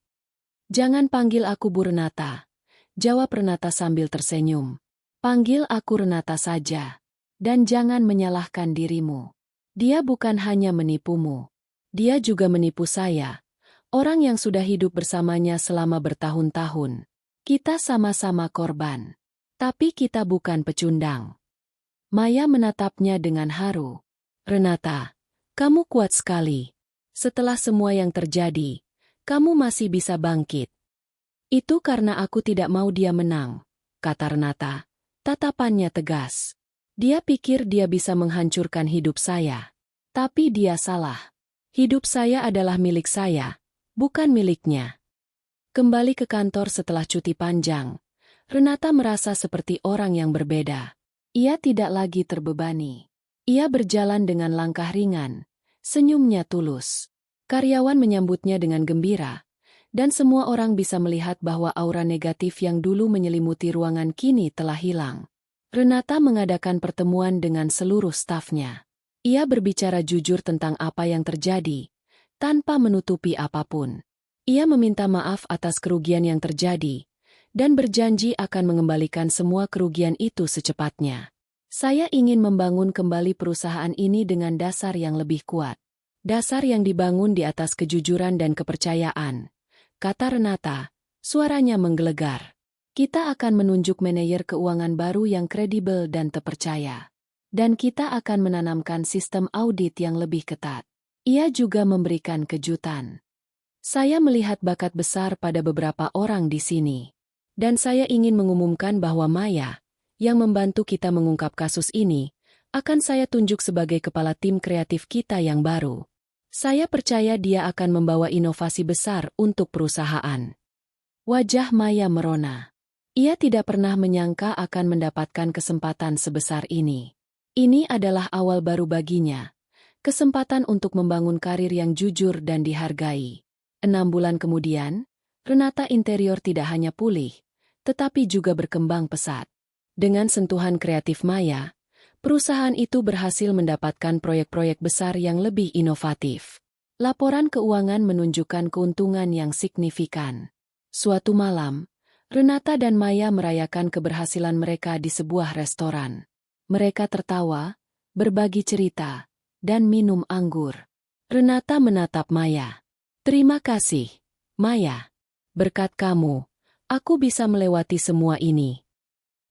"Jangan panggil aku Bu Renata," jawab Renata sambil tersenyum. "Panggil aku Renata saja. Dan jangan menyalahkan dirimu. Dia bukan hanya menipumu. Dia juga menipu saya, orang yang sudah hidup bersamanya selama bertahun-tahun. Kita sama-sama korban. Tapi kita bukan pecundang." Maya menatapnya dengan haru. "Renata, kamu kuat sekali. Setelah semua yang terjadi, kamu masih bisa bangkit." "Itu karena aku tidak mau dia menang," kata Renata. Tatapannya tegas. "Dia pikir dia bisa menghancurkan hidup saya. Tapi dia salah. Hidup saya adalah milik saya, bukan miliknya." Kembali ke kantor setelah cuti panjang, Renata merasa seperti orang yang berbeda. Ia tidak lagi terbebani. Ia berjalan dengan langkah ringan, senyumnya tulus. Karyawan menyambutnya dengan gembira, dan semua orang bisa melihat bahwa aura negatif yang dulu menyelimuti ruangan kini telah hilang. Renata mengadakan pertemuan dengan seluruh stafnya. Ia berbicara jujur tentang apa yang terjadi, tanpa menutupi apapun. Ia meminta maaf atas kerugian yang terjadi, dan berjanji akan mengembalikan semua kerugian itu secepatnya. "Saya ingin membangun kembali perusahaan ini dengan dasar yang lebih kuat. Dasar yang dibangun di atas kejujuran dan kepercayaan," kata Renata, suaranya menggelegar. Kita akan menunjuk manajer keuangan baru yang kredibel dan terpercaya. Dan kita akan menanamkan sistem audit yang lebih ketat. Ia juga memberikan kejutan. Saya melihat bakat besar pada beberapa orang di sini. Dan saya ingin mengumumkan bahwa Maya, yang membantu kita mengungkap kasus ini, akan saya tunjuk sebagai kepala tim kreatif kita yang baru. Saya percaya dia akan membawa inovasi besar untuk perusahaan. Wajah Maya merona. Ia tidak pernah menyangka akan mendapatkan kesempatan sebesar ini. Ini adalah awal baru baginya. Kesempatan untuk membangun karir yang jujur dan dihargai. 6 bulan kemudian, Renata Interior tidak hanya pulih, tetapi juga berkembang pesat. Dengan sentuhan kreatif Maya, perusahaan itu berhasil mendapatkan proyek-proyek besar yang lebih inovatif. Laporan keuangan menunjukkan keuntungan yang signifikan. Suatu malam, Renata dan Maya merayakan keberhasilan mereka di sebuah restoran. Mereka tertawa, berbagi cerita, dan minum anggur. Renata menatap Maya. Terima kasih, Maya. Berkat kamu, aku bisa melewati semua ini.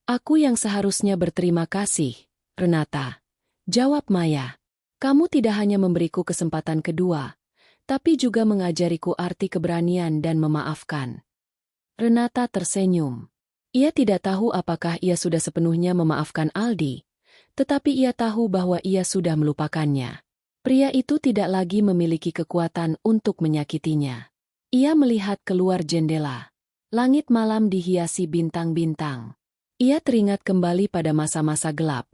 Aku yang seharusnya berterima kasih, Renata. Jawab Maya. Kamu tidak hanya memberiku kesempatan kedua, tapi juga mengajariku arti keberanian dan memaafkan. Renata tersenyum. Ia tidak tahu apakah ia sudah sepenuhnya memaafkan Aldi, tetapi ia tahu bahwa ia sudah melupakannya. Pria itu tidak lagi memiliki kekuatan untuk menyakitinya. Ia melihat keluar jendela. Langit malam dihiasi bintang-bintang. Ia teringat kembali pada masa-masa gelap,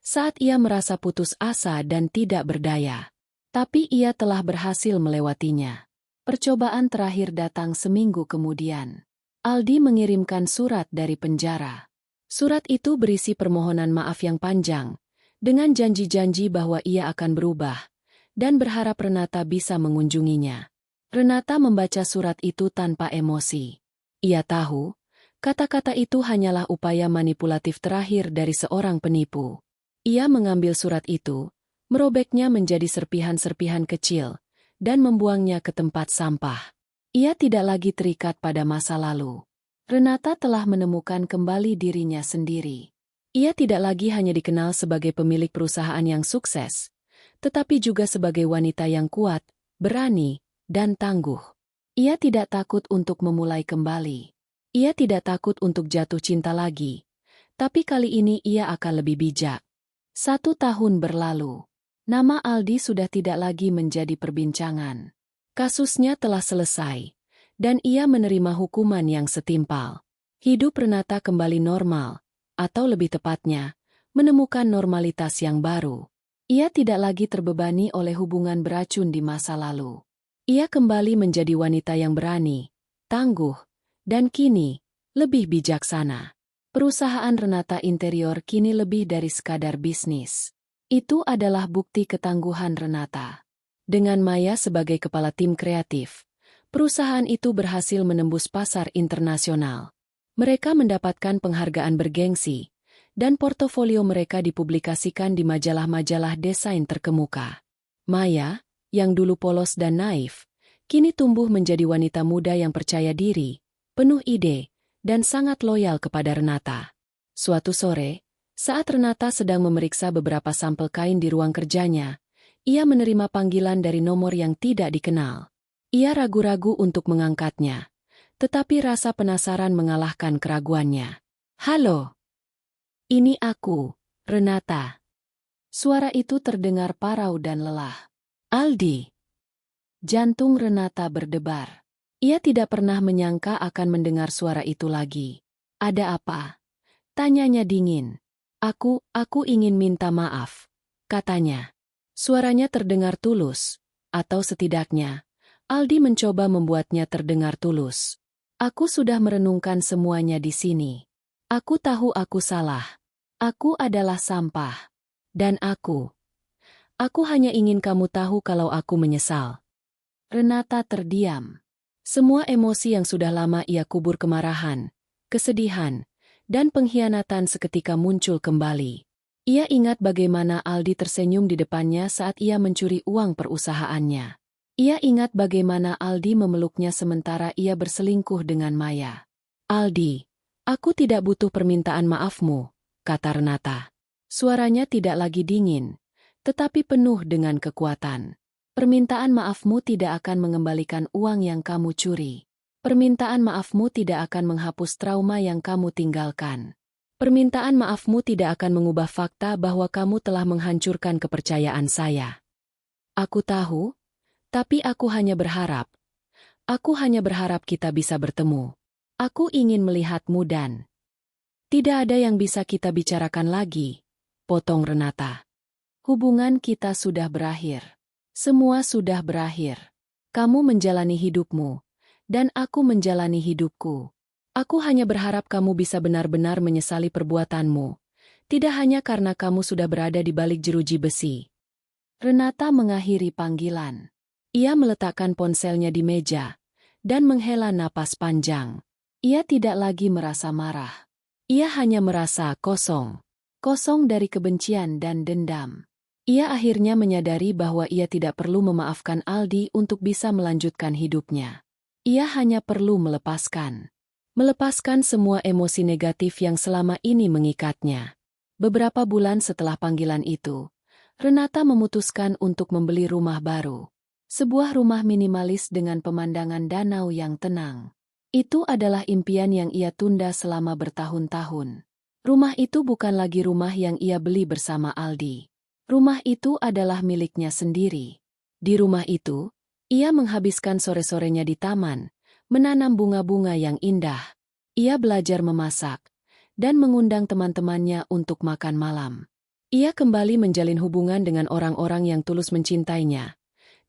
saat ia merasa putus asa dan tidak berdaya. Tapi ia telah berhasil melewatinya. Percobaan terakhir datang seminggu kemudian. Aldi mengirimkan surat dari penjara. Surat itu berisi permohonan maaf yang panjang, dengan janji-janji bahwa ia akan berubah, dan berharap Renata bisa mengunjunginya. Renata membaca surat itu tanpa emosi. Ia tahu, kata-kata itu hanyalah upaya manipulatif terakhir dari seorang penipu. Ia mengambil surat itu, merobeknya menjadi serpihan-serpihan kecil, dan membuangnya ke tempat sampah. Ia tidak lagi terikat pada masa lalu. Renata telah menemukan kembali dirinya sendiri. Ia tidak lagi hanya dikenal sebagai pemilik perusahaan yang sukses, tetapi juga sebagai wanita yang kuat, berani, dan tangguh. Ia tidak takut untuk memulai kembali. Ia tidak takut untuk jatuh cinta lagi, tapi kali ini ia akan lebih bijak. 1 tahun berlalu. Nama Aldi sudah tidak lagi menjadi perbincangan. Kasusnya telah selesai, dan ia menerima hukuman yang setimpal. Hidup Renata kembali normal, atau lebih tepatnya, menemukan normalitas yang baru. Ia tidak lagi terbebani oleh hubungan beracun di masa lalu. Ia kembali menjadi wanita yang berani, tangguh, dan kini, lebih bijaksana. Perusahaan Renata Interior kini lebih dari sekadar bisnis. Itu adalah bukti ketangguhan Renata. Dengan Maya sebagai kepala tim kreatif, perusahaan itu berhasil menembus pasar internasional. Mereka mendapatkan penghargaan bergengsi, dan portofolio mereka dipublikasikan di majalah-majalah desain terkemuka. Maya, yang dulu polos dan naif, kini tumbuh menjadi wanita muda yang percaya diri, penuh ide, dan sangat loyal kepada Renata. Suatu sore, saat Renata sedang memeriksa beberapa sampel kain di ruang kerjanya, ia menerima panggilan dari nomor yang tidak dikenal. Ia ragu-ragu untuk mengangkatnya, tetapi rasa penasaran mengalahkan keraguannya. "Halo, ini aku, Renata." Suara itu terdengar parau dan lelah. "Aldi." Jantung Renata berdebar. Ia tidak pernah menyangka akan mendengar suara itu lagi. "Ada apa?" tanyanya dingin. Aku ingin minta maaf," katanya. Suaranya terdengar tulus, atau setidaknya, Aldi mencoba membuatnya terdengar tulus. "Aku sudah merenungkan semuanya di sini. Aku tahu aku salah. Aku adalah sampah. Dan aku hanya ingin kamu tahu kalau aku menyesal." Renata terdiam. Semua emosi yang sudah lama ia kubur, kemarahan, kesedihan, dan pengkhianatan seketika muncul kembali. Ia ingat bagaimana Aldi tersenyum di depannya saat ia mencuri uang perusahaannya. Ia ingat bagaimana Aldi memeluknya sementara ia berselingkuh dengan Maya. "Aldi, Aku tidak butuh permintaan maafmu, kata Renata. Suaranya tidak lagi dingin, tetapi penuh dengan kekuatan. Permintaan maafmu tidak akan mengembalikan uang yang kamu curi. Permintaan maafmu tidak akan menghapus trauma yang kamu tinggalkan. Permintaan maafmu tidak akan mengubah fakta bahwa kamu telah menghancurkan kepercayaan saya. Aku tahu, tapi aku hanya berharap. Aku hanya berharap kita bisa bertemu. Aku ingin melihatmu dan... Tidak ada yang bisa kita bicarakan lagi, potong Renata. Hubungan kita sudah berakhir. Semua sudah berakhir. Kamu menjalani hidupmu, dan aku menjalani hidupku. Aku hanya berharap kamu bisa benar-benar menyesali perbuatanmu, tidak hanya karena kamu sudah berada di balik jeruji besi. Renata mengakhiri panggilan. Ia meletakkan ponselnya di meja, dan menghela napas panjang. Ia tidak lagi merasa marah. Ia hanya merasa kosong. Kosong dari kebencian dan dendam. Ia akhirnya menyadari bahwa ia tidak perlu memaafkan Aldi untuk bisa melanjutkan hidupnya. Ia hanya perlu melepaskan. Melepaskan semua emosi negatif yang selama ini mengikatnya. Beberapa bulan setelah panggilan itu, Renata memutuskan untuk membeli rumah baru. Sebuah rumah minimalis dengan pemandangan danau yang tenang. Itu adalah impian yang ia tunda selama bertahun-tahun. Rumah itu bukan lagi rumah yang ia beli bersama Aldi. Rumah itu adalah miliknya sendiri. Di rumah itu, ia menghabiskan sore-sorenya di taman, menanam bunga-bunga yang indah. Ia belajar memasak, dan mengundang teman-temannya untuk makan malam. Ia kembali menjalin hubungan dengan orang-orang yang tulus mencintainya,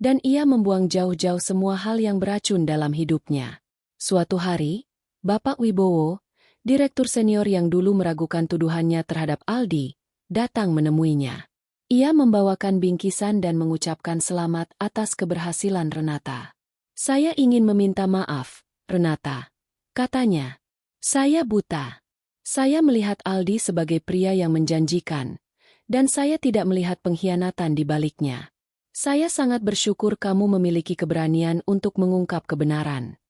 dan ia membuang jauh-jauh semua hal yang beracun dalam hidupnya. Suatu hari, Bapak Wibowo, direktur senior yang dulu meragukan tuduhannya terhadap Aldi, datang menemuinya. Ia membawakan bingkisan dan mengucapkan selamat atas keberhasilan Renata. Saya ingin meminta maaf, Renata, katanya. Saya buta. Saya melihat Aldi sebagai pria yang menjanjikan, dan saya tidak melihat pengkhianatan di baliknya. Saya sangat bersyukur kamu memiliki keberanian untuk mengungkap kebenaran.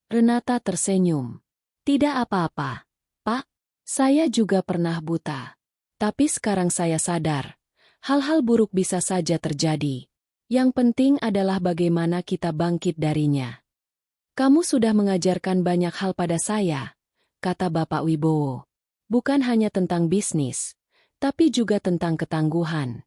Renata tersenyum. Tidak apa-apa, Pak. Saya juga pernah buta. Tapi sekarang saya sadar, hal-hal buruk bisa saja terjadi. Yang penting adalah bagaimana kita bangkit darinya. Kamu sudah mengajarkan banyak hal pada saya, kata Bapak Wibowo. Bukan hanya tentang bisnis, tapi juga tentang ketangguhan.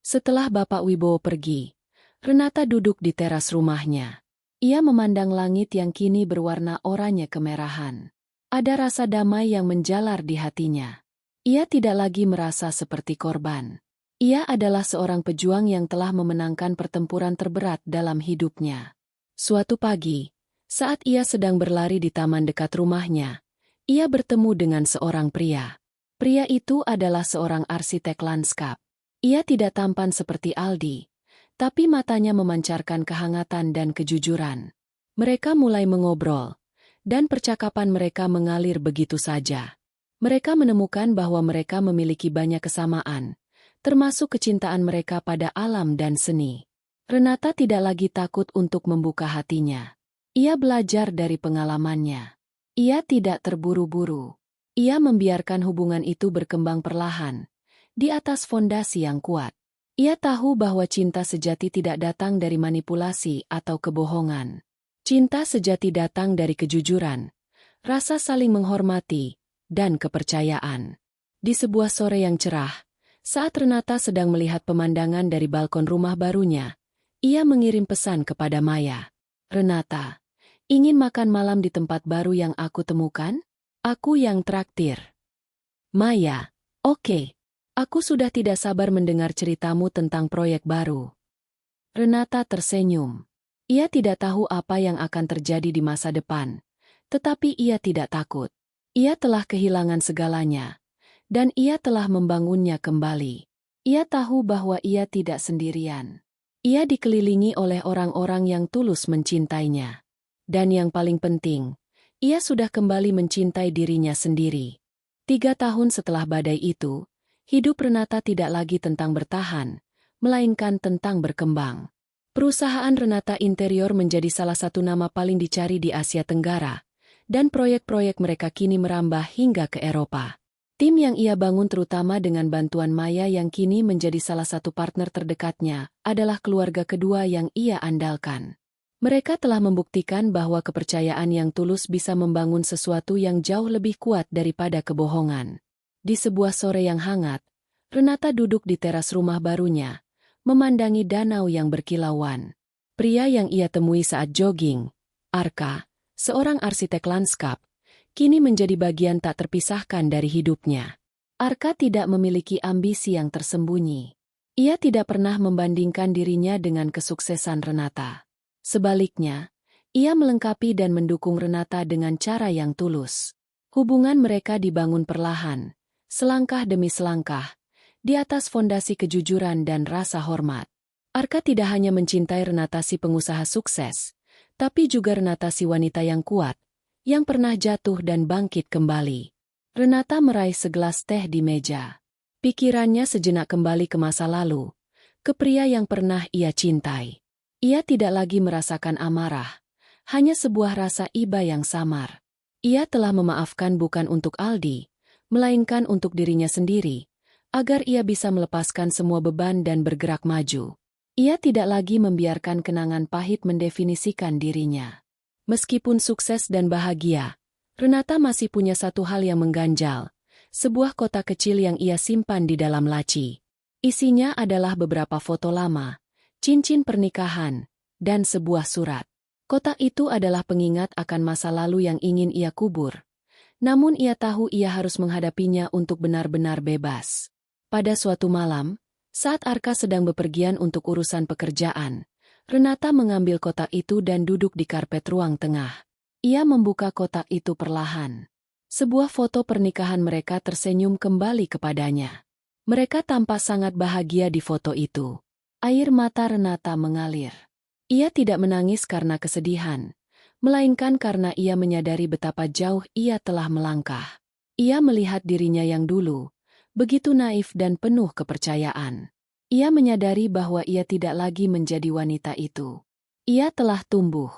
Setelah Bapak Wibowo pergi, Renata duduk di teras rumahnya. Ia memandang langit yang kini berwarna oranye kemerahan. Ada rasa damai yang menjalar di hatinya. Ia tidak lagi merasa seperti korban. Ia adalah seorang pejuang yang telah memenangkan pertempuran terberat dalam hidupnya. Suatu pagi, saat ia sedang berlari di taman dekat rumahnya, ia bertemu dengan seorang pria. Pria itu adalah seorang arsitek lanskap. Ia tidak tampan seperti Aldi, tapi matanya memancarkan kehangatan dan kejujuran. Mereka mulai mengobrol, dan percakapan mereka mengalir begitu saja. Mereka menemukan bahwa mereka memiliki banyak kesamaan, termasuk kecintaan mereka pada alam dan seni. Renata tidak lagi takut untuk membuka hatinya. Ia belajar dari pengalamannya. Ia tidak terburu-buru. Ia membiarkan hubungan itu berkembang perlahan, di atas fondasi yang kuat. Ia tahu bahwa cinta sejati tidak datang dari manipulasi atau kebohongan. Cinta sejati datang dari kejujuran, rasa saling menghormati, dan kepercayaan. Di sebuah sore yang cerah, saat Renata sedang melihat pemandangan dari balkon rumah barunya, ia mengirim pesan kepada Maya. Renata, ingin makan malam di tempat baru yang aku temukan? Aku yang traktir. Maya, oke. Aku sudah tidak sabar mendengar ceritamu tentang proyek baru. Renata tersenyum. Ia tidak tahu apa yang akan terjadi di masa depan, tetapi ia tidak takut. Ia telah kehilangan segalanya, dan ia telah membangunnya kembali. Ia tahu bahwa ia tidak sendirian. Ia dikelilingi oleh orang-orang yang tulus mencintainya. Dan yang paling penting, ia sudah kembali mencintai dirinya sendiri. 3 tahun setelah badai itu, hidup Renata tidak lagi tentang bertahan, melainkan tentang berkembang. Perusahaan Renata Interior menjadi salah satu nama paling dicari di Asia Tenggara, dan proyek-proyek mereka kini merambah hingga ke Eropa. Tim yang ia bangun terutama dengan bantuan Maya yang kini menjadi salah satu partner terdekatnya, adalah keluarga kedua yang ia andalkan. Mereka telah membuktikan bahwa kepercayaan yang tulus bisa membangun sesuatu yang jauh lebih kuat daripada kebohongan. Di sebuah sore yang hangat, Renata duduk di teras rumah barunya, memandangi danau yang berkilauan. Pria yang ia temui saat jogging, Arka, seorang arsitek lanskap, kini menjadi bagian tak terpisahkan dari hidupnya. Arka tidak memiliki ambisi yang tersembunyi. Ia tidak pernah membandingkan dirinya dengan kesuksesan Renata. Sebaliknya, ia melengkapi dan mendukung Renata dengan cara yang tulus. Hubungan mereka dibangun perlahan, selangkah demi selangkah, di atas fondasi kejujuran dan rasa hormat. Arka tidak hanya mencintai Renata si pengusaha sukses, tapi juga Renata si wanita yang kuat, yang pernah jatuh dan bangkit kembali. Renata meraih segelas teh di meja. Pikirannya sejenak kembali ke masa lalu, ke pria yang pernah ia cintai. Ia tidak lagi merasakan amarah, hanya sebuah rasa iba yang samar. Ia telah memaafkan bukan untuk Aldi, melainkan untuk dirinya sendiri, agar ia bisa melepaskan semua beban dan bergerak maju. Ia tidak lagi membiarkan kenangan pahit mendefinisikan dirinya. Meskipun sukses dan bahagia, Renata masih punya satu hal yang mengganjal, sebuah kotak kecil yang ia simpan di dalam laci. Isinya adalah beberapa foto lama, cincin pernikahan, dan sebuah surat. Kotak itu adalah pengingat akan masa lalu yang ingin ia kubur. Namun ia tahu ia harus menghadapinya untuk benar-benar bebas. Pada suatu malam, saat Arka sedang bepergian untuk urusan pekerjaan, Renata mengambil kotak itu dan duduk di karpet ruang tengah. Ia membuka kotak itu perlahan. Sebuah foto pernikahan mereka tersenyum kembali kepadanya. Mereka tampak sangat bahagia di foto itu. Air mata Renata mengalir. Ia tidak menangis karena kesedihan, melainkan karena ia menyadari betapa jauh ia telah melangkah. Ia melihat dirinya yang dulu, begitu naif dan penuh kepercayaan. Ia menyadari bahwa ia tidak lagi menjadi wanita itu. Ia telah tumbuh.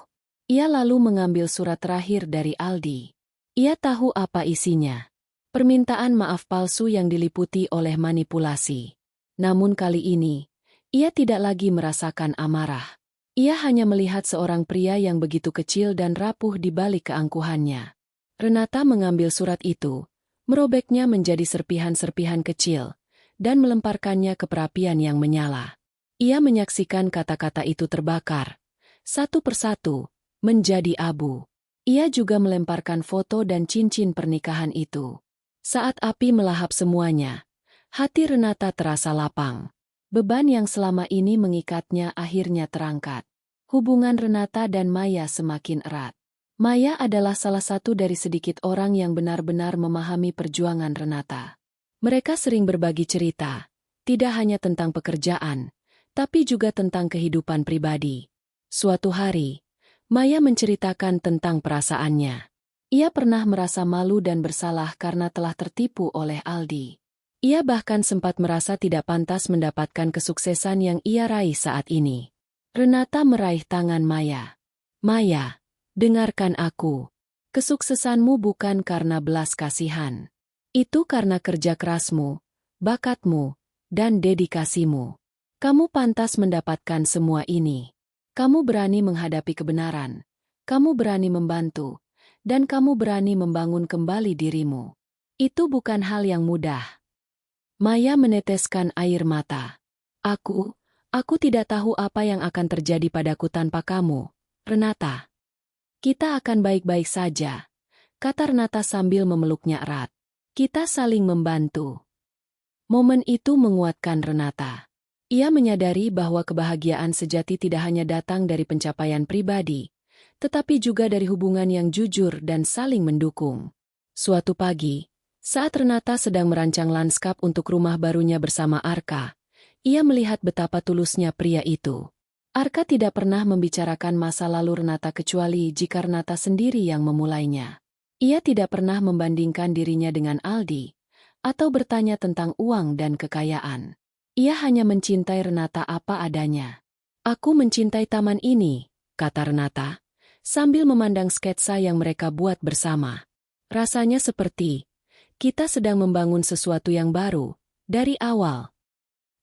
Ia lalu mengambil surat terakhir dari Aldi. Ia tahu apa isinya. Permintaan maaf palsu yang diliputi oleh manipulasi. Namun kali ini, ia tidak lagi merasakan amarah. Ia hanya melihat seorang pria yang begitu kecil dan rapuh di balik keangkuhannya. Renata mengambil surat itu, merobeknya menjadi serpihan-serpihan kecil, dan melemparkannya ke perapian yang menyala. Ia menyaksikan kata-kata itu terbakar, satu persatu, menjadi abu. Ia juga melemparkan foto dan cincin pernikahan itu. Saat api melahap semuanya, hati Renata terasa lapang. Beban yang selama ini mengikatnya akhirnya terangkat. Hubungan Renata dan Maya semakin erat. Maya adalah salah satu dari sedikit orang yang benar-benar memahami perjuangan Renata. Mereka sering berbagi cerita, tidak hanya tentang pekerjaan, tapi juga tentang kehidupan pribadi. Suatu hari, Maya menceritakan tentang perasaannya. Ia pernah merasa malu dan bersalah karena telah tertipu oleh Aldi. Ia bahkan sempat merasa tidak pantas mendapatkan kesuksesan yang ia raih saat ini. Renata meraih tangan Maya. Maya, dengarkan aku. Kesuksesanmu bukan karena belas kasihan. Itu karena kerja kerasmu, bakatmu, dan dedikasimu. Kamu pantas mendapatkan semua ini. Kamu berani menghadapi kebenaran, kamu berani membantu, dan kamu berani membangun kembali dirimu. Itu bukan hal yang mudah. Maya meneteskan air mata. Aku tidak tahu apa yang akan terjadi padaku tanpa kamu, Renata. Kita akan baik-baik saja, kata Renata sambil memeluknya erat. Kita saling membantu. Momen itu menguatkan Renata. Ia menyadari bahwa kebahagiaan sejati tidak hanya datang dari pencapaian pribadi, tetapi juga dari hubungan yang jujur dan saling mendukung. Suatu pagi, saat Renata sedang merancang lanskap untuk rumah barunya bersama Arka, ia melihat betapa tulusnya pria itu. Arka tidak pernah membicarakan masa lalu Renata kecuali jika Renata sendiri yang memulainya. Ia tidak pernah membandingkan dirinya dengan Aldi, atau bertanya tentang uang dan kekayaan. Ia hanya mencintai Renata apa adanya. Aku mencintai taman ini, kata Renata, sambil memandang sketsa yang mereka buat bersama. Rasanya seperti kita sedang membangun sesuatu yang baru, dari awal.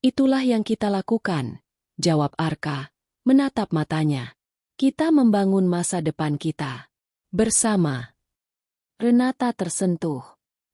Itulah yang kita lakukan, jawab Arka, menatap matanya. Kita membangun masa depan kita. Bersama. Renata tersentuh.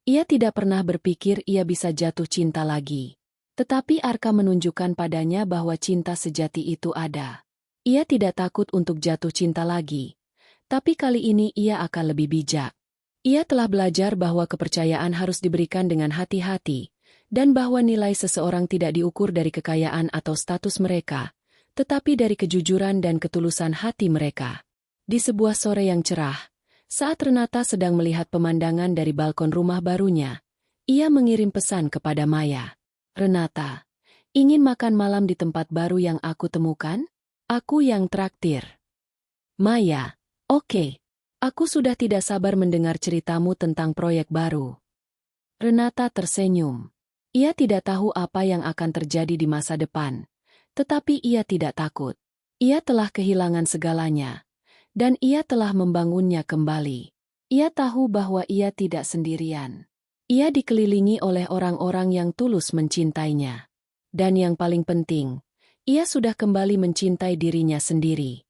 Ia tidak pernah berpikir ia bisa jatuh cinta lagi. Tetapi Arka menunjukkan padanya bahwa cinta sejati itu ada. Ia tidak takut untuk jatuh cinta lagi. Tapi kali ini ia akan lebih bijak. Ia telah belajar bahwa kepercayaan harus diberikan dengan hati-hati, dan bahwa nilai seseorang tidak diukur dari kekayaan atau status mereka, tetapi dari kejujuran dan ketulusan hati mereka. Di sebuah sore yang cerah, saat Renata sedang melihat pemandangan dari balkon rumah barunya, ia mengirim pesan kepada Maya. Renata, ingin makan malam di tempat baru yang aku temukan? Aku yang traktir. Maya, oke. Aku sudah tidak sabar mendengar ceritamu tentang proyek baru. Renata tersenyum. Ia tidak tahu apa yang akan terjadi di masa depan. Tetapi ia tidak takut. Ia telah kehilangan segalanya. Dan ia telah membangunnya kembali. Ia tahu bahwa ia tidak sendirian. Ia dikelilingi oleh orang-orang yang tulus mencintainya. Dan yang paling penting, ia sudah kembali mencintai dirinya sendiri.